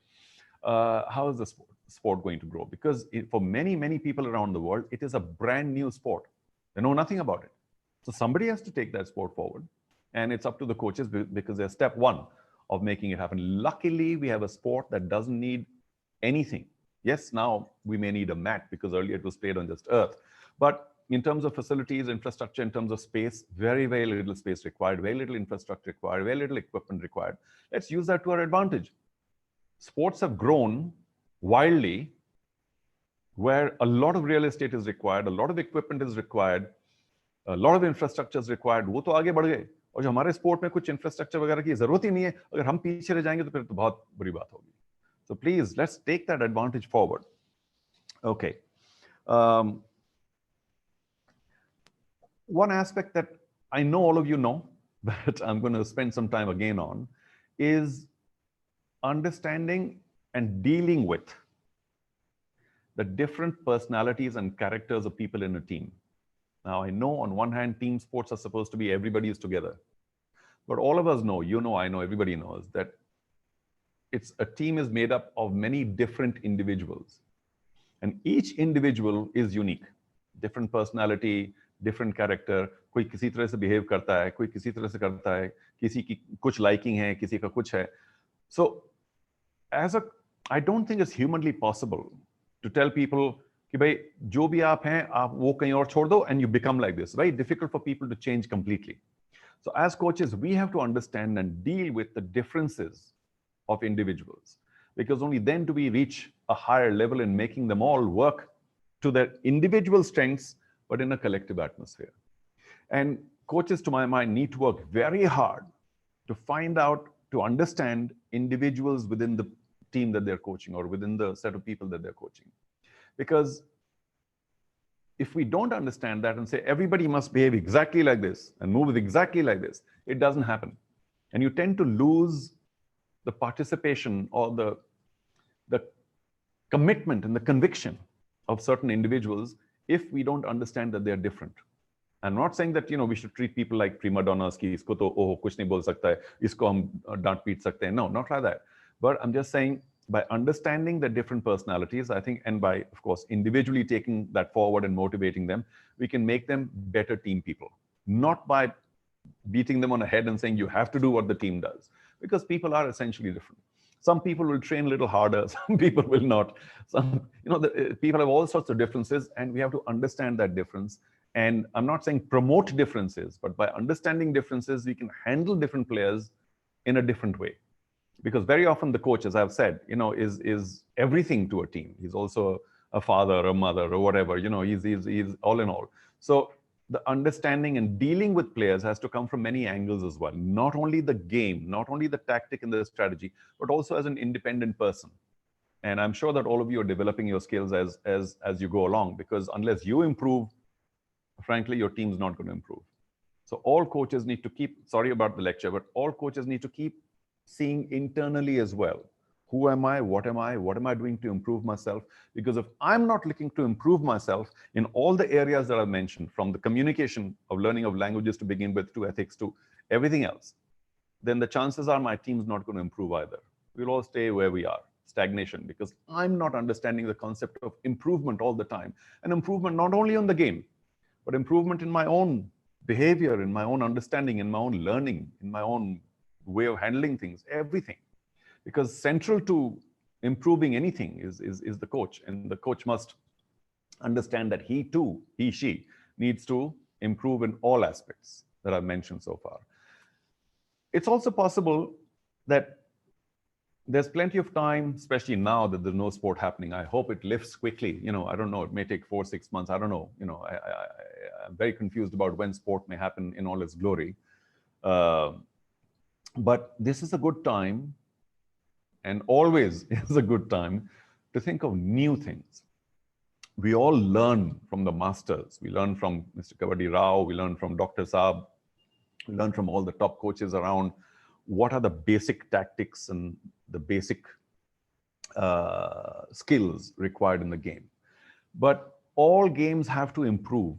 how is the sport going to grow? Because for many, many people around the world, it is a brand new sport. They know nothing about it. So somebody has to take that sport forward, and it's up to the coaches because they're step one of making it happen. Luckily, we have a sport that doesn't need anything. Yes, now we may need a mat because earlier it was played on just earth. But in terms of facilities, infrastructure, in terms of space, very, very little space required, very little infrastructure required, very little equipment required. Let's use that to our advantage. Sports have grown wildly where a lot of real estate is required, a lot of equipment is required, a lot of infrastructure is required. वो तो आगे बढ़ गए. और जो हमारे sport में कुछ इंफ्रास्ट्रक्चर वगैरह की जरूरत ही नहीं है, अगर हम पीछे रह जाएंगे तो फिर तो बहुत बुरी बात होगी. So please, let's take that advantage forward. Okay. One aspect that I know all of you know, but I'm going to spend some time again on, is understanding and dealing with the different personalities and characters of people in a team. Now, I know on one hand, team sports are supposed to be everybody is together. But all of us know, I know, everybody knows that a team is made up of many different individuals. And each individual is unique. Different personality, different character. कोई किसी तरह से behave करता है, कोई किसी तरह से करता है, किसी की कुछ liking है, किसी का कुछ है. So, I don't think it's humanly possible to tell people, कि भाई जो भी आप हैं आप वो कहीं और छोड़ दो and you become like this. Very difficult for people to change completely. So as coaches, we have to understand and deal with the differences of individuals, because only then do we reach a higher level in making them all work to their individual strengths, but in a collective atmosphere. And coaches, to my mind, need to work very hard to find out, to understand individuals within the team that they're coaching or within the set of people that they're coaching. Because if we don't understand that and say everybody must behave exactly like this and move exactly like this, it doesn't happen. And you tend to lose the participation or the commitment and the conviction of certain individuals if we don't understand that they're different. I'm not saying that, we should treat people like prima donnas ki isko to kuch nahi bol sakta hai, isko hum dant peet sakte hain. No, not like that. But I'm just saying, by understanding the different personalities, I think, and by, of course, individually taking that forward and motivating them, we can make them better team people. Not by beating them on the head and saying you have to do what the team does, because people are essentially different. Some people will train a little harder, some people will not. Some, people have all sorts of differences, and we have to understand that difference. And I'm not saying promote differences, but by understanding differences, we can handle different players in a different way. Because very often the coach, as I've said, is everything to a team. He's also a father, a mother, or whatever. He's all in all. So the understanding and dealing with players has to come from many angles as well. Not only the game, not only the tactic and the strategy, but also as an independent person. And I'm sure that all of you are developing your skills as you go along, because unless you improve, frankly, your team's not going to improve. So all coaches need to keep, sorry about the lecture, but all coaches need to keep seeing internally as well. Who am I? What am I? What am I doing to improve myself? Because if I'm not looking to improve myself in all the areas that I've mentioned, from the communication of learning of languages to begin with, to ethics, to everything else, then the chances are my team's not going to improve either. We'll all stay where we are, stagnation, because I'm not understanding the concept of improvement all the time. And improvement not only on the game, but improvement in my own behavior, in my own understanding, in my own learning, in my own way of handling things, everything. Because central to improving anything is the coach. And the coach must understand that he, she, needs to improve in all aspects that I've mentioned so far. It's also possible that there's plenty of time, especially now that there's no sport happening. I hope it lifts quickly. I don't know, it may take 4-6 months. I don't know. I'm very confused about when sport may happen in all its glory. But this is a good time, and always is a good time, to think of new things. We all learn from the masters. We learn from Mr. Kabaddi Rao. We learn from Dr. Saab. We learn from all the top coaches around what are the basic tactics and the basic skills required in the game. But all games have to improve.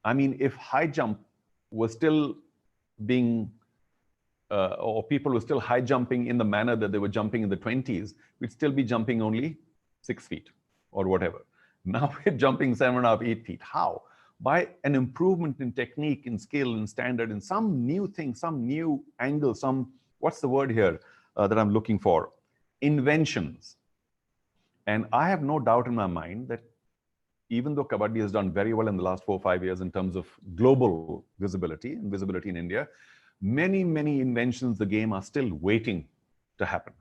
I mean, if high jump was still being, or people were still high jumping in the manner that they were jumping in the 20s, we'd still be jumping only 6 feet or whatever. Now we're jumping 7.5, 8 feet. How? By an improvement in technique, in skill, in standard, in some new thing, some new angle, some, what's the word here that I'm looking for? Inventions. And I have no doubt in my mind that even though Kabaddi has done very well in the last 4 or 5 years in terms of global visibility and visibility in India, many, many inventions of the game are still waiting to happen.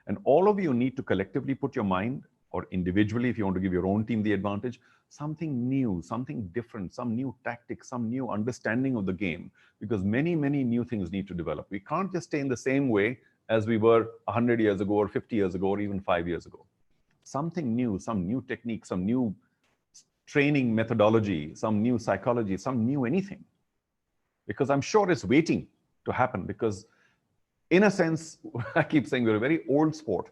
And all of you need to collectively put your mind, or individually, if you want to give your own team the advantage, something new, something different, some new tactics, some new understanding of the game, because many, many new things need to develop. We can't just stay in the same way as we were 100 years ago or 50 years ago or even 5 years ago. Something new, some new technique, some new training methodology, some new psychology, some new anything. Because I'm sure it's waiting to happen, because in a sense, I keep saying we're a very old sport,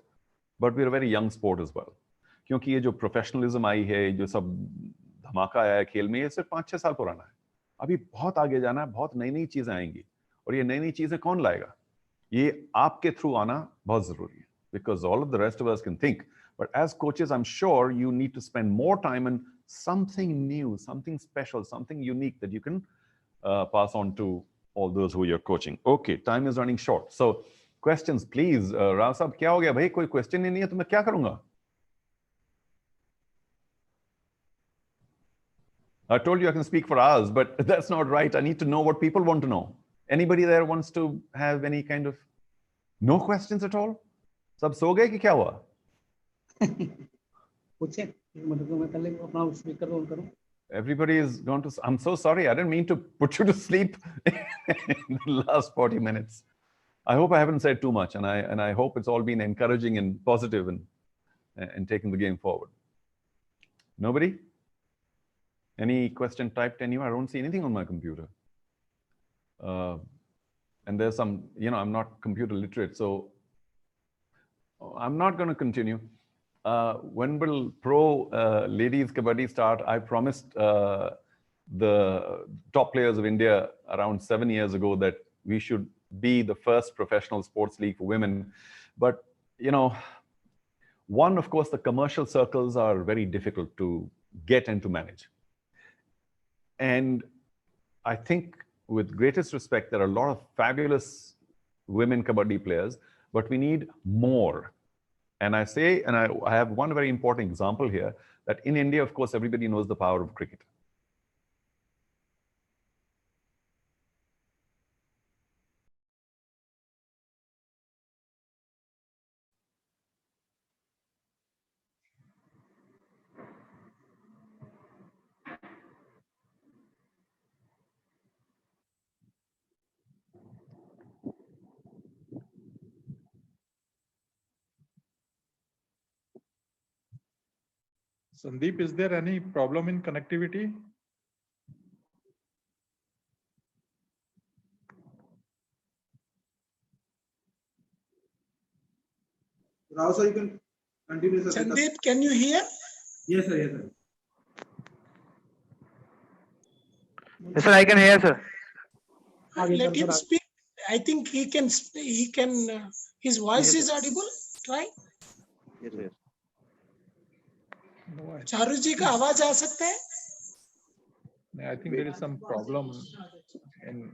but we're a very young sport as well. क्योंकि ये जो professionalism आई है, जो सब धमाका आया है खेल में, ये सिर्फ 5-6 साल पुराना है. अभी बहुत आगे जाना है, बहुत नई नई चीजें आएंगी, और ये नई नई चीजें कौन लाएगा? ये आपके थ्रू आना बहुत जरूरी है, because all of the rest of us can think, but as coaches, I'm sure you need to spend more time on something new, something special, something unique that you can pass on to all those who you're coaching. Okay, time is running short, so questions, please. Rao साहब, क्या हो गया भाई? कोई question ही नहीं है तो मैं क्या करूंगा? I told you I can speak for hours, but that's not right. I need to know what people want to know. Anybody there wants to have any kind of no questions at all? Sab so gaye ki kya hua? Everybody is going to. I'm so sorry. I didn't mean to put you to sleep in the last 40 minutes. I hope I haven't said too much, and I hope it's all been encouraging and positive and taking the game forward. Nobody? Any question typed anywhere? I don't see anything on my computer. And there's some, I'm not computer literate, so I'm not going to continue. When will pro ladies kabaddi start? I promised the top players of India around 7 years ago that we should be the first professional sports league for women. But, one, of course, the commercial circles are very difficult to get and to manage. And I think, with greatest respect, there are a lot of fabulous women kabaddi players, but we need more. And I say, and I have one very important example here, that in India, of course, everybody knows the power of cricket. Sandeep, is there any problem in connectivity? Rao sir, you can continue. Sir. Sandeep, can you hear? Yes, sir. Yes, sir. Yes, sir, I can hear, sir. Let him speak. I think he can. His voice is audible. Try. Yes, yes. No, Charu जी का आवाज आ सकता है? I think there is some problem in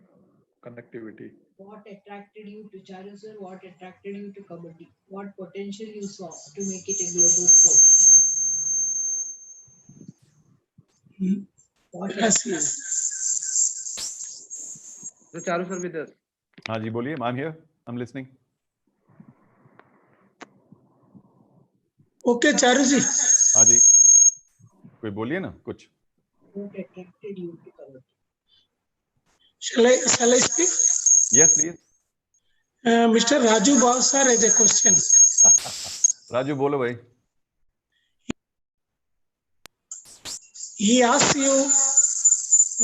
connectivity. What attracted you to Charu sir? What attracted you to Kabaddi? What potential you saw to make it a global sport? What Yes. So Charu sir with us. हाँ जी बोलिए. I'm here. I'm listening. Okay, Charu जी. हाँ जी. कोई बोलिए ना कुछ. What attracted you to Kabaddi? Shall I speak? Yes, please. Mr. Raju Bhavsar has a question. Raju, bolo bhai. He asks you,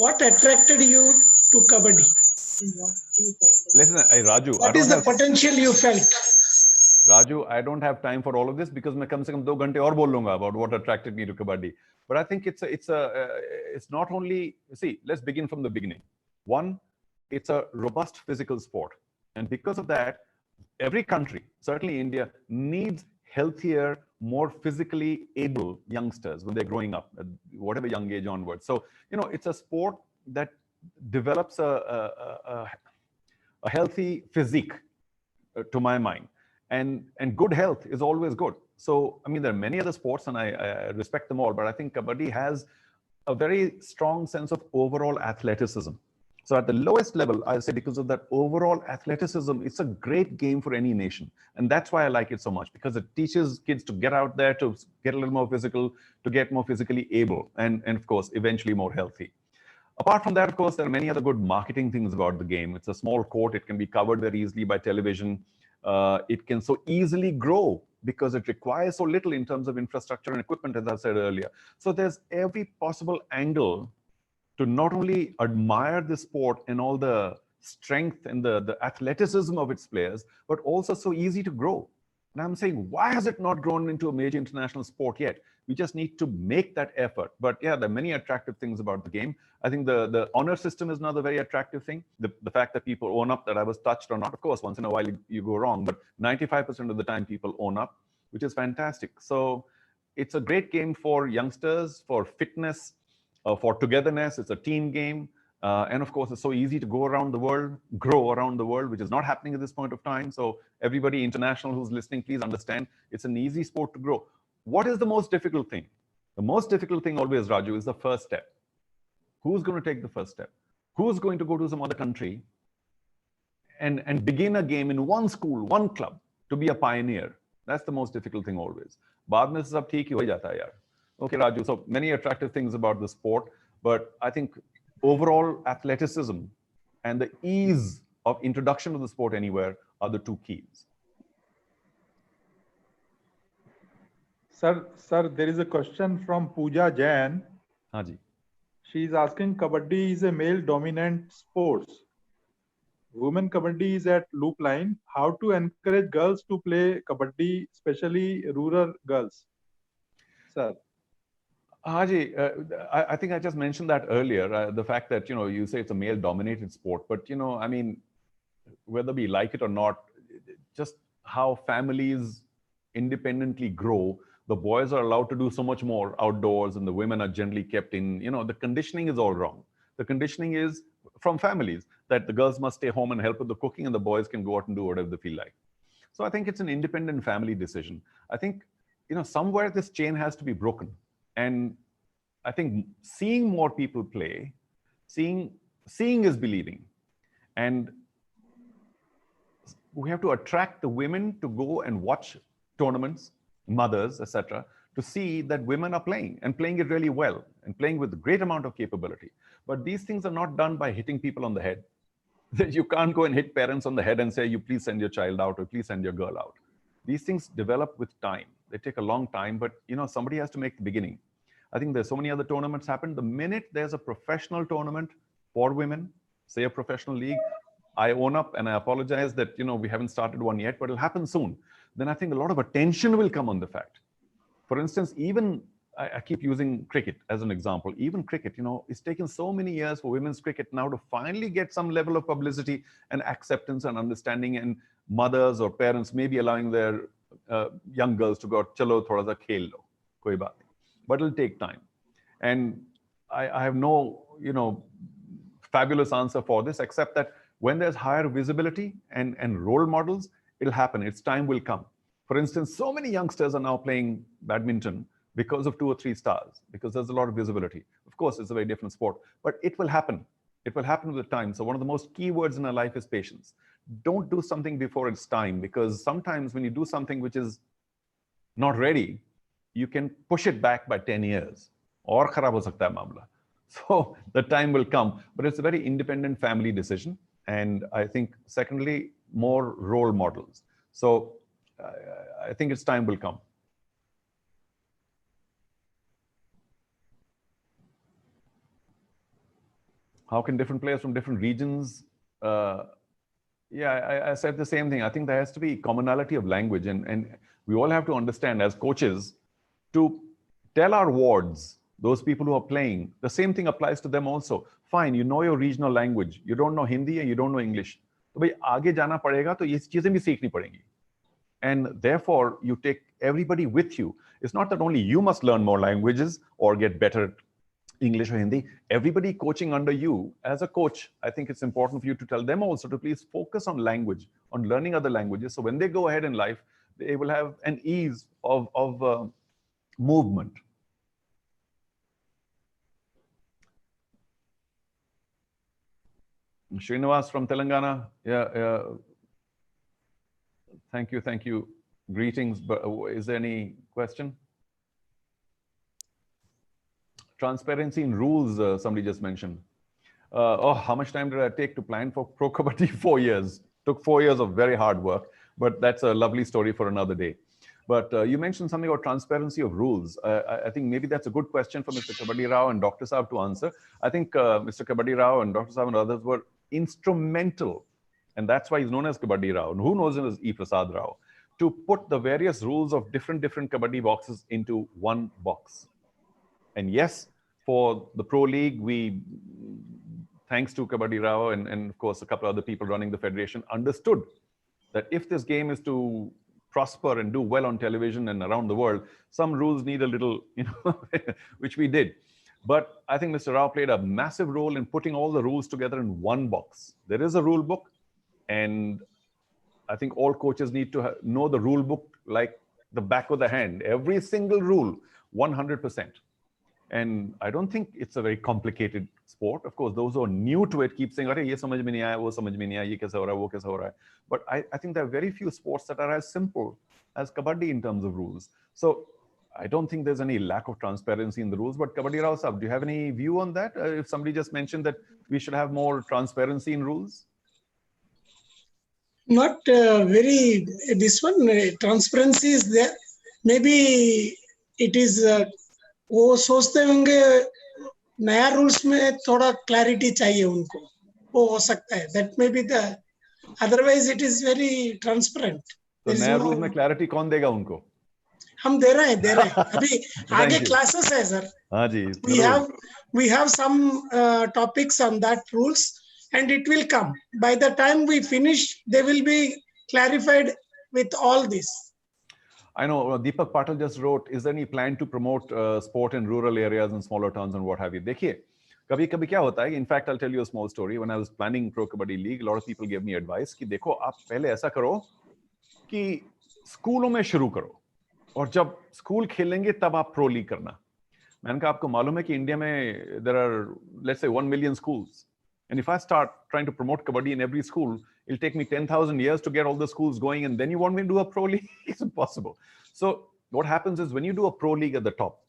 what attracted you to Kabaddi? Listen, Raju. What is the potential you felt? Raju, I don't have time for all of this because मैं कम से कम 2 घंटे और बोल लूँगा about what attracted me to Kabaddi. But I think it's not only, see, let's begin from the beginning. One, it's a robust physical sport. And because of that, every country, certainly India, needs healthier, more physically able youngsters when they're growing up, at whatever young age onwards. So, it's a sport that develops a healthy physique, to my mind. And good health is always good. So, I mean, there are many other sports and I respect them all, but I think Kabaddi has a very strong sense of overall athleticism. So at the lowest level, I say because of that overall athleticism, it's a great game for any nation. And that's why I like it so much, because it teaches kids to get out there, to get a little more physical, to get more physically able, and of course, eventually more healthy. Apart from that, of course, there are many other good marketing things about the game. It's a small court. It can be covered very easily by television. It can so easily grow because it requires so little in terms of infrastructure and equipment, as I said earlier. So there's every possible angle to not only admire the sport and all the strength and the athleticism of its players, but also so easy to grow. And I'm saying, why has it not grown into a major international sport yet? We just need to make that effort. But yeah, there are many attractive things about the game. I think the honor system is another very attractive thing. The fact that people own up that I was touched or not, of course, once in a while you go wrong, but 95% of the time people own up, which is fantastic. So it's a great game for youngsters, for fitness, for togetherness. It's a team game. And of course, it's so easy to go around the world, grow around the world, which is not happening at this point of time. So everybody international who's listening, please understand, it's an easy sport to grow. What is the most difficult thing? The most difficult thing always, Raju, is the first step. Who's going to take the first step? Who's going to go to some other country and begin a game in one school, one club, to be a pioneer? That's the most difficult thing always. Baad mein sab theek hi ho jata hai yaar. Okay, Raju, so many attractive things about the sport, but I think overall athleticism and the ease of introduction of the sport anywhere are the two keys. Sir, there is a question from Pooja Jain. Haji. She is asking, Kabaddi is a male-dominant sports. Women Kabaddi is at loop line. How to encourage girls to play Kabaddi, especially rural girls? Sir. Haji, I think I just mentioned that earlier, the fact that, you say it's a male-dominated sport, but, I mean, whether we like it or not, just how families independently grow, the boys are allowed to do so much more outdoors and the women are generally kept in, the conditioning is all wrong. The conditioning is from families that the girls must stay home and help with the cooking and the boys can go out and do whatever they feel like. So I think it's an independent family decision. I think, somewhere this chain has to be broken. And I think seeing more people play, seeing is believing. And we have to attract the women to go and watch tournaments, mothers, etc., to see that women are playing and playing it really well and playing with a great amount of capability. But these things are not done by hitting people on the head. You can't go and hit parents on the head and say, you please send your child out or please send your girl out. These things develop with time. They take a long time, but somebody has to make the beginning. I think there's so many other tournaments happen. The minute there's a professional tournament for women, say a professional league, I own up and I apologize that, we haven't started one yet, but it'll happen soon. Then I think a lot of attention will come on the fact. For instance, even, I keep using cricket as an example. Even cricket, it's taken so many years for women's cricket now to finally get some level of publicity and acceptance and understanding, and mothers or parents may be allowing their young girls to go, chalo thoda sa khel lo, koi baat nahi. But it'll take time. And I have no, fabulous answer for this, except that when there's higher visibility and role models, it'll happen. Its time will come. For instance, so many youngsters are now playing badminton because of 2 or 3 stars, because there's a lot of visibility. Of course, it's a very different sport, but it will happen. It will happen with time. So one of the most key words in our life is patience. Don't do something before it's time, because sometimes when you do something which is not ready, you can push it back by 10 years. Aur kharab ho sakta hai mamla. So the time will come, but it's a very independent family decision. And I think, secondly, more role models. So I think its time will come. How can different players from different regions? I said the same thing. I think there has to be commonality of language, and we all have to understand as coaches to tell our wards, those people who are playing, the same thing applies to them also. Fine, you know your regional language. You don't know Hindi and you don't know English. तो भाई आगे जाना पड़ेगा तो ये चीजें भी सीखनी पड़ेंगी. And therefore, you take everybody with you. It's not that only you must learn more languages or get better at English or Hindi. Everybody coaching under you, as a coach, I think it's important for you to tell them also to please focus on language, on learning other languages. So when they go ahead in life, they will have an ease of movement. Srinivas from Telangana. Yeah. Thank you. Greetings. But is there any question? Transparency in rules, somebody just mentioned. How much time did I take to plan for Pro Kabaddi? 4 years. Took 4 years of very hard work, but that's a lovely story for another day. But you mentioned something about transparency of rules. I think maybe that's a good question for Mr. Kabaddi Rao and Dr. Saab to answer. I think Mr. Kabaddi Rao and Dr. Saab and others were instrumental, and that's why he's known as Kabaddi Rao. And who knows him as E. Prasad Rao, to put the various rules of different Kabaddi boxes into one box. And yes, for the Pro League, we, thanks to Kabaddi Rao and of course a couple other people running the federation, understood that if this game is to prosper and do well on television and around the world, some rules need a little, which we did. But I think Mr. Rao played a massive role in putting all the rules together in one box. There is a rule book, and I think all coaches need to know the rule book like the back of the hand. Every single rule, 100%. And I don't think it's a very complicated sport. Of course, those who are new to it keep saying, "Arey, ye samajh mein nahi aaya, wo samajh mein nahi aaya, ye kaise ho raha hai, wo kaise ho raha hai." But I think there are very few sports that are as simple as Kabaddi in terms of rules. So I don't think there's any lack of transparency in the rules. But Kabaddi Rao Sahab, do you have any view on that? If somebody just mentioned that we should have more transparency in rules? Not very, this one, transparency is there. Maybe it is, वो सोचते होंगे नया rules में थोड़ा clarity चाहिए उनको, वो हो सकता है. That may be the, otherwise it is very transparent. तो नया रूल्स में क्लैरिटी कौन देगा उनको? हम दे रहे हैं अभी आगे क्लासेस है सर. हाँ जी. We have some topics on that rules, and it will come. By the time we finish, they will be clarified with all this. I know Deepak Patel just wrote, is there any plan to promote sport in rural areas and smaller towns and what have you? देखिए, कभी-कभी क्या होता है? In fact, I'll tell you a small story. When I was planning Pro Kabaddi League, a lot of people gave me advice कि देखो आप पहले ऐसा करो कि स्कूलों में शुरू करो और जब स्कूल खेलेंगे तब आप प्रो लीग करना. मैंने कहा आपको मालूम है कि इंडिया में there are, let's say, 1 million schools. And if I start trying to promote Kabaddi in every school, it'll take me 10,000 years to get all the schools going. And then you want me to do a pro league? It's impossible. So what happens is when you do a pro league at the top,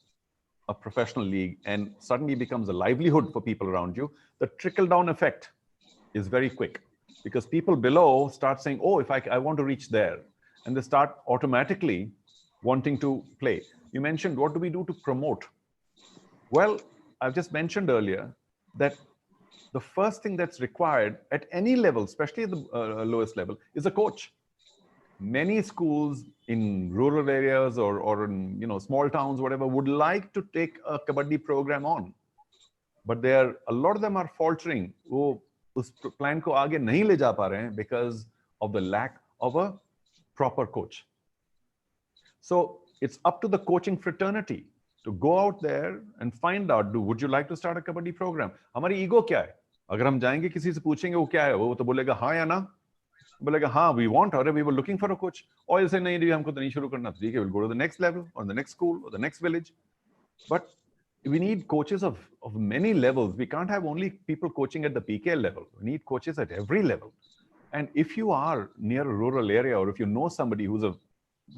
a professional league, and suddenly becomes a livelihood for people around you, the trickle-down effect is very quick. Because people below start saying, oh, if I want to reach there. And they start automatically wanting to play. You mentioned, what do we do to promote? Well, I've just mentioned earlier that the first thing that's required at any level, especially at the lowest level, is a coach. Many schools in rural areas or in small towns, whatever, would like to take a Kabaddi program on. But a lot of them are faltering. वो उस plan को आगे नहीं ले जा पा रहे हैं because of the lack of a proper coach. So it's up to the coaching fraternity to go out there and find out, would you like to start a Kabaddi program? हमारी ego क्या है? अगर हम जाएंगे किसी से पूछेंगे वो क्या है, वो तो बोलेगा हाँ या ना, बोलेगा हाँ we want, or we were looking for a coach, or you say नहीं हमको तो नहीं शुरू करना, ठीक है, we'll go to the next level or the next school or the next village. But we need coaches of many levels. We can't have only people coaching at the PKL level. We need coaches at every level. And if you are near a rural area, or if you know somebody who's a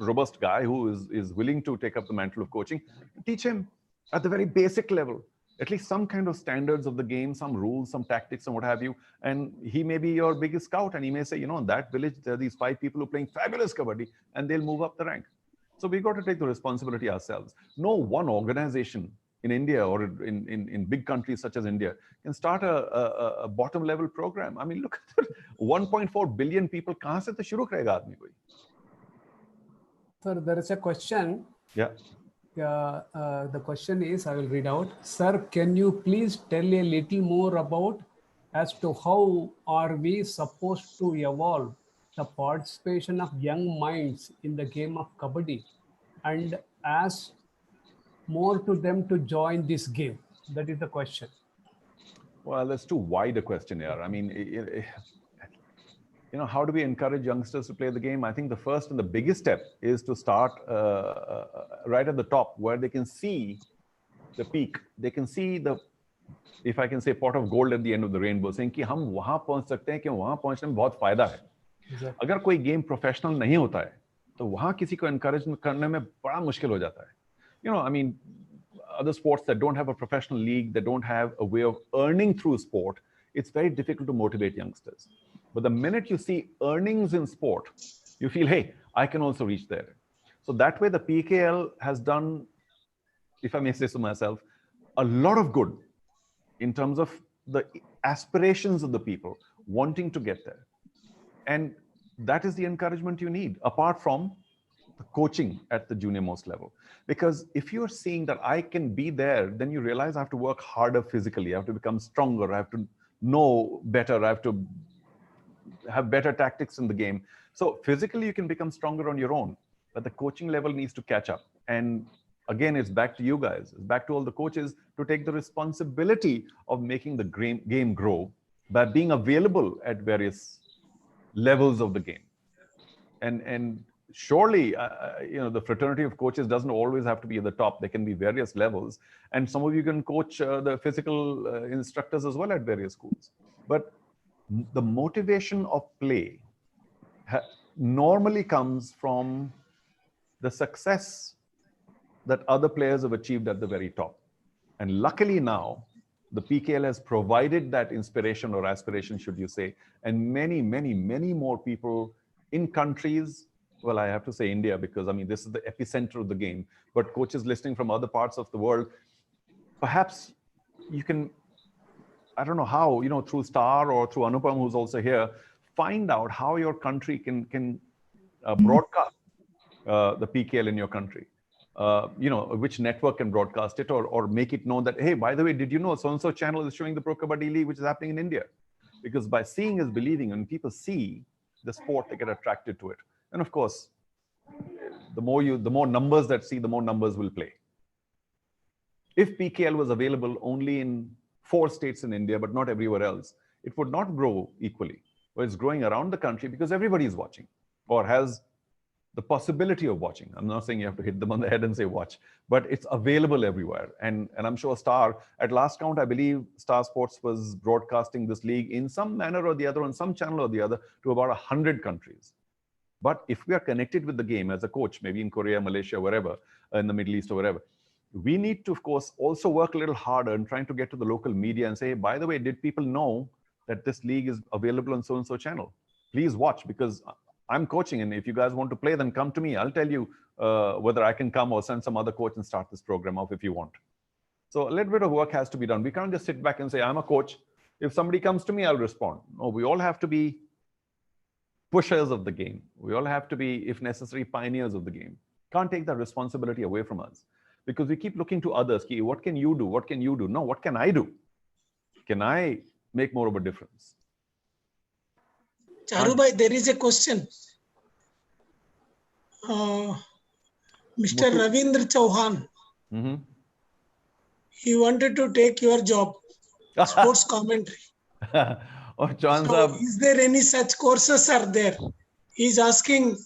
robust guy who is willing to take up the mantle of coaching, teach him at the very basic level, at least some kind of standards of the game, some rules, some tactics and what have you. And he may be your biggest scout and he may say, in that village, there are these 5 people who are playing fabulous Kabaddi and they'll move up the rank. So we've got to take the responsibility ourselves. No one organization in India or in big countries such as India can start a bottom level program. I mean, look at that. 1.4 billion people. Kahan se to shuru karega aadmi koi? Sir, there is a question. Yeah. The question is, I will read out. Sir, can you please tell a little more about as to how are we supposed to evolve the participation of young minds in the game of Kabaddi and ask more to them to join this game? That is the question. Well, that's too wide a question here. I mean, how do we encourage youngsters to play the game? I think the first and the biggest step is to start right at the top where they can see the peak. They can see the, if I can say, pot of gold at the end of the rainbow, saying कि हम वहाँ पहुँच सकते हैं कि वहाँ पहुँचने में बहुत फायदा है. अगर कोई गेम प्रोफेशनल नहीं होता है तो वहाँ किसी को encourage करने में बड़ा मुश्किल हो जाता है. I mean, other sports that don't have a professional league, that don't have a way of earning through sport, it's very difficult to motivate youngsters. But the minute you see earnings in sport, you feel, hey, I can also reach there. So that way the PKL has done, if I may say so myself, a lot of good in terms of the aspirations of the people wanting to get there. And that is the encouragement you need, apart from the coaching at the junior most level. Because if you're seeing that I can be there, then you realize I have to work harder physically. I have to become stronger. I have to know better. I have to have better tactics in the game. So physically you can become stronger on your own, but the coaching level needs to catch up. And again, it's back to you guys. It's back to all the coaches to take the responsibility of making the game grow by being available at various levels of the game. And surely, the fraternity of coaches doesn't always have to be at the top. There can be various levels. And some of you can coach the physical instructors as well at various schools. But the motivation of play normally comes from the success that other players have achieved at the very top. And luckily now, the PKL has provided that inspiration or aspiration, should you say, and many, many, many more people in countries, well, I have to say India, because I mean, this is the epicenter of the game, but coaches listening from other parts of the world, perhaps you can, I don't know how, through Star or through Anupam, who's also here, find out how your country can broadcast the PKL in your country. Which network can broadcast it, or make it known that, hey, by the way, did you know so-and-so channel is showing the Pro Kabaddi League, which is happening in India? Because by seeing is believing, and people see the sport, they get attracted to it. And of course, the more numbers that see, the more numbers will play. If PKL was available only in 4 states in India, but not everywhere else, it would not grow equally. But it's growing around the country because everybody is watching or has the possibility of watching. I'm not saying you have to hit them on the head and say watch, but it's available everywhere. And I'm sure Star, at last count, I believe Star Sports was broadcasting this league in some manner or the other, on some channel or the other, to about 100 countries. But if we are connected with the game as a coach, maybe in Korea, Malaysia, wherever, in the Middle East or wherever, we need to, of course, also work a little harder in trying to get to the local media and say, by the way, did people know that this league is available on so-and-so channel? Please watch, because I'm coaching, and if you guys want to play, then come to me. I'll tell you whether I can come or send some other coach and start this program off if you want. So a little bit of work has to be done. We can't just sit back and say, I'm a coach. If somebody comes to me, I'll respond. No, we all have to be pushers of the game. We all have to be, if necessary, pioneers of the game. Can't take that responsibility away from us, because we keep looking to others. What can you do? What can you do? No, what can I do? Can I make more of a difference? Charubhai, there is a question. Mr. Ravindra Chauhan, he wanted to take your job, sports commentary. Oh, Chauhan So Sahab. is there any such courses are there? He's asking.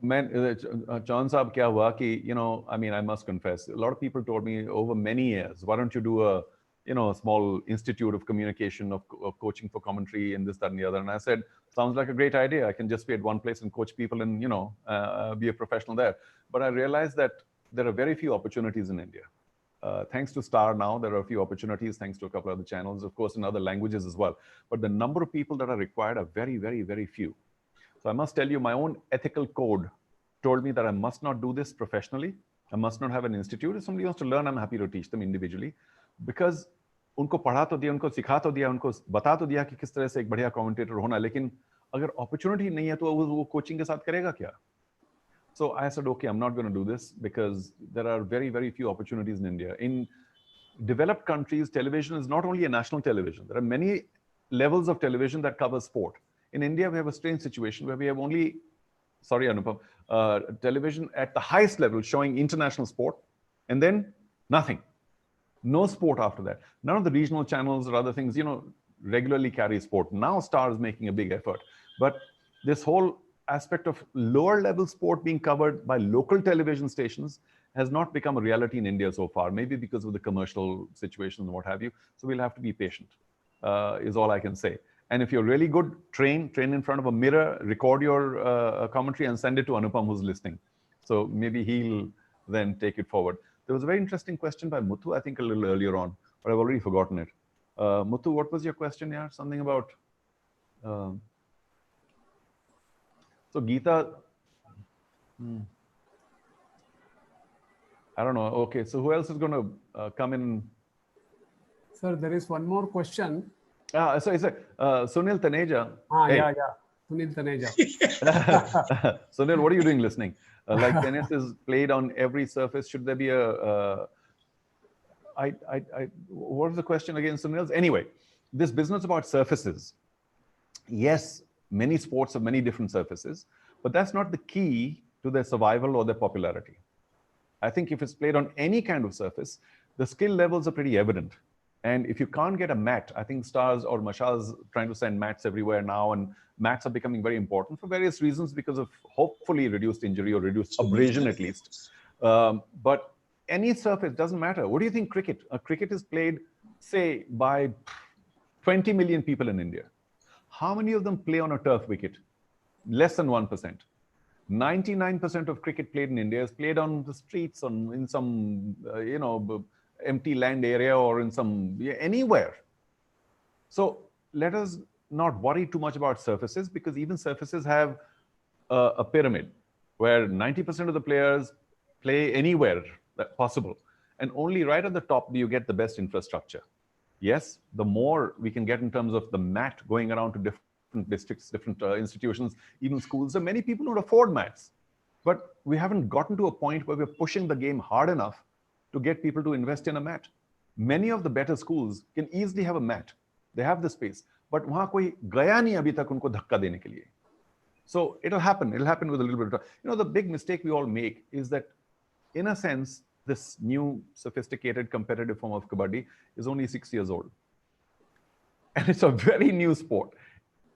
Man, Chauhan Sahab, kya hua ki, I must confess, a lot of people told me over many years, why don't you do a small institute of communication, of coaching for commentary and this, that, and the other. And I said, sounds like a great idea. I can just be at one place and coach people and, be a professional there. But I realized that there are very few opportunities in India. Thanks to Star now, there are a few opportunities, thanks to a couple of other channels, of course, in other languages as well. But the number of people that are required are very, very, very few. So I must tell you, my own ethical code told me that I must not do this professionally. I must not have an institute. If somebody wants to learn, I'm happy to teach them individually. Because उनको पढ़ा तो दिया, उनको सिखा तो दिया, उनको बता तो दिया कि किस तरह से एक बढ़िया कमेंटेटर होना, लेकिन अगर अपॉर्चुनिटी नहीं है तो वो कोचिंग के साथ करेगा क्या? So I said, okay, I'm not going to do this because there are very, very few opportunities in India. In developed countries, television is not only a national television. There are many levels of television that cover sport. In India, we have a strange situation where we have only, sorry, Anupam, television at the highest level showing international sport, and then nothing. No sport after that. None of the regional channels or other things, regularly carry sport. Now Star is making a big effort. But this whole aspect of lower level sport being covered by local television stations has not become a reality in India so far, maybe because of the commercial situation and what have you. So we'll have to be patient, is all I can say. And if you're really good, train in front of a mirror, record your commentary and send it to Anupam who's listening. So maybe he'll then take it forward. There was a very interesting question by Muthu, I think a little earlier on, but I've already forgotten it. Muthu, what was your question here? Something about... so Geeta... I don't know. Okay, so who else is going to come in? Sir, there is one more question. So it's Sunil Taneja. Hey. Yeah. Sunil Taneja. Sunil, what are you doing listening? Like tennis is played on every surface. Should there be a... what was the question again, Sunil? Anyway, this business about surfaces. Yes, many sports have many different surfaces, but that's not the key to their survival or their popularity. I think if it's played on any kind of surface, the skill levels are pretty evident. And if you can't get a mat, I think Stars or Mashal's trying to send mats everywhere now, and mats are becoming very important for various reasons because of hopefully reduced injury or reduced abrasion at least. But any surface doesn't matter. What do you think cricket? Cricket is played, say, by 20 million people in India. How many of them play on a turf wicket? Less than 1%. 99% of cricket played in India is played on the streets, in some, empty land area or in some, anywhere. So let us not worry too much about surfaces, because even surfaces have a pyramid where 90% of the players play anywhere that possible. And only right at the top do you get the best infrastructure. Yes, the more we can get in terms of the mat going around to different districts, different institutions, even schools. So many people don't afford mats. But we haven't gotten to a point where we're pushing the game hard enough to get people to invest in a mat. Many of the better schools can easily have a mat. They have the space. But वहाँ कोई गया नहीं अभी तक उनको धक्का देने के लिए. So it'll happen. It'll happen with a little bit of time. The big mistake we all make is that, in a sense, this new sophisticated competitive form of Kabaddi is only 6 years old. And it's a very new sport.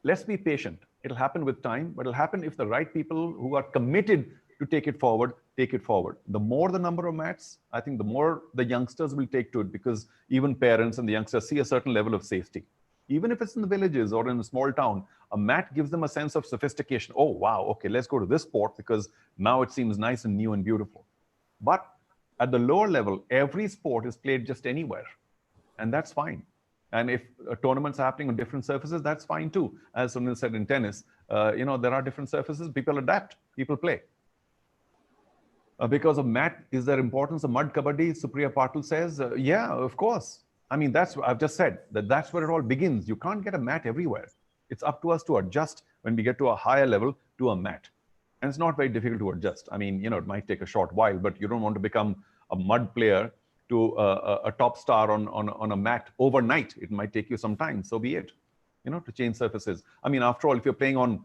Let's be patient. It'll happen with time, but it'll happen if the right people who are committed to take it forward, take it forward. The more the number of mats, I think the more the youngsters will take to it, because even parents and the youngsters see a certain level of safety. Even if it's in the villages or in a small town, a mat gives them a sense of sophistication. Oh, wow, okay, let's go to this sport because now it seems nice and new and beautiful. But at the lower level, every sport is played just anywhere, and that's fine. And if tournaments are happening on different surfaces, that's fine too. As Sunil said in tennis, there are different surfaces, people adapt, people play. Because of mat, is there importance of mud kabaddi? Supriya Patil says, yeah, of course. I mean, I've just said that's where it all begins. You can't get a mat everywhere. It's up to us to adjust when we get to a higher level to a mat. And it's not very difficult to adjust. I mean, it might take a short while, but you don't want to become a mud player to a top star on a mat overnight. It might take you some time, so be it, to change surfaces. I mean, after all, if you're playing on,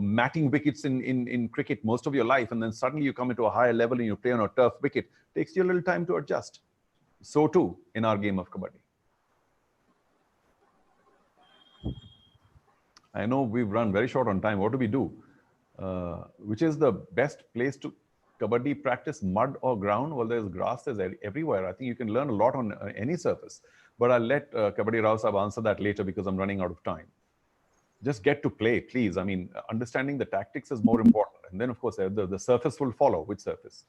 matting wickets in cricket most of your life, and then suddenly you come into a higher level and you play on a turf wicket, it takes you a little time to adjust. So too in our game of Kabaddi. I know we've run very short on time. What do we do? Which is the best place to Kabaddi practice, mud or ground? Well, there's grass, there's everywhere. I think you can learn a lot on any surface. But I'll let Kabaddi Rao Sahab answer that later because I'm running out of time. Just get to play, please. I mean, understanding the tactics is more important. And then, of course, the surface will follow. Which surface?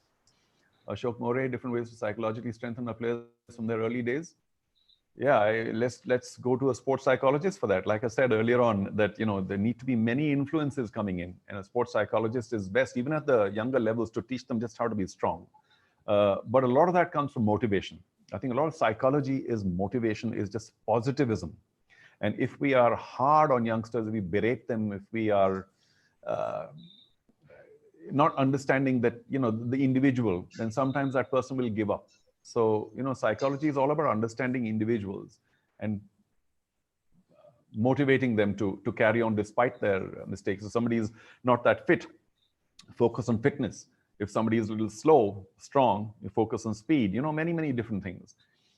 Ashok More, different ways to psychologically strengthen our players from their early days. Yeah, let's go to a sports psychologist for that. Like I said earlier on, that there need to be many influences coming in, and a sports psychologist is best, even at the younger levels, to teach them just how to be strong. But a lot of that comes from motivation. I think a lot of psychology is motivation, is just positivism. And if we are hard on youngsters, if we berate them, if we are not understanding that, the individual, then sometimes that person will give up. So, psychology is all about understanding individuals and motivating them to carry on despite their mistakes. If somebody is not that fit, focus on fitness. If somebody is a little slow, strong, you focus on speed, many, many different things.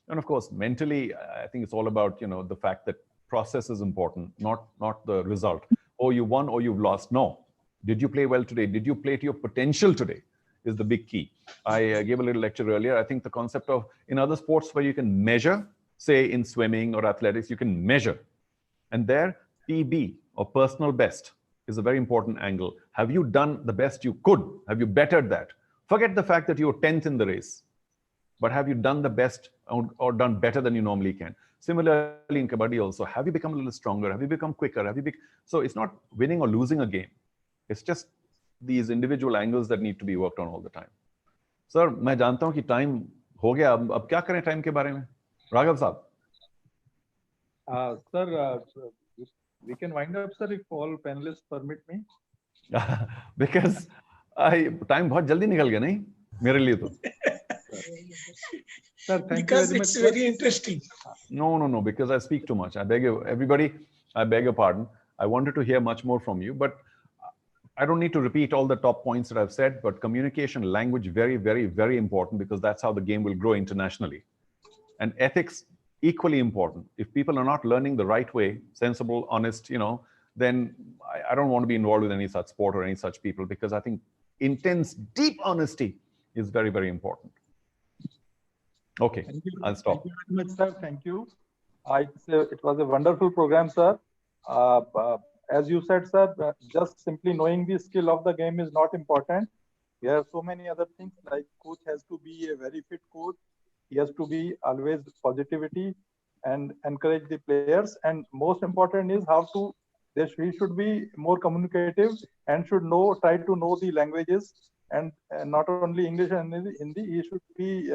And of course, mentally, I think it's all about, the fact that process is important, not the result. Oh, you won or you've lost. No. Did you play well today? Did you play to your potential today? Is the big key. I gave a little lecture earlier. I think the concept of, in other sports where you can measure, say in swimming or athletics, you can measure. And there, PB or personal best is a very important angle. Have you done the best you could? Have you bettered that? Forget the fact that you're 10th in the race, but have you done the best or done better than you normally can? Similarly in Kabaddi also, have you become a little stronger? Have you become quicker? So it's not winning or losing a game. It's just these individual angles that need to be worked on all the time. Sir, मैं जानता हूँ कि time हो गया. अब क्या करें time के बारे में? Raghav साहब. Sir, we can wind up, sir, if all panelists permit me. Because time बहुत जल्दी निकल गया नहीं मेरे लिए तो. Sir, thank because you very it's much, very interesting. No, because I speak too much. I beg you, everybody, I beg your pardon. I wanted to hear much more from you, but I don't need to repeat all the top points that I've said, but communication, language, very, very, very important, because that's how the game will grow internationally. And ethics, equally important. If people are not learning the right way, sensible, honest, then I don't want to be involved with any such sport or any such people, because I think intense, deep honesty is very, very important. Okay, I'll stop. Thank you very much, sir. Thank you. It was a wonderful program, sir. As you said, sir, just simply knowing the skill of the game is not important. There are so many other things, like coach has to be a very fit coach. He has to be always positivity and encourage the players. And most important is he should be more communicative and should try to know the languages, and not only English and Hindi. He should be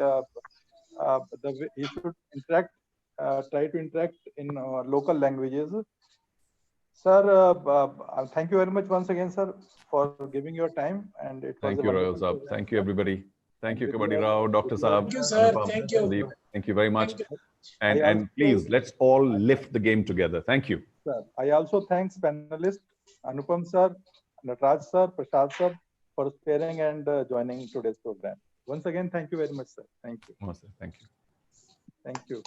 he should try to interact in local languages. Sir, thank you very much once again, sir, for giving your time. And it was Thank you, Rao Saab. Thank you, everybody. Thank you, Kabaddi Rao, Dr. Saab. Thank you, sir. Anupam, Thank you. Sandeep. Thank you very much. Thank you. And please, let's all lift the game together. Thank you. Sir, I also thanks panelists Anupam sir, Nataraj sir, Prashad sir for sparing and joining today's program. Once again, thank you very much, sir. Thank you. Thank you. Thank you.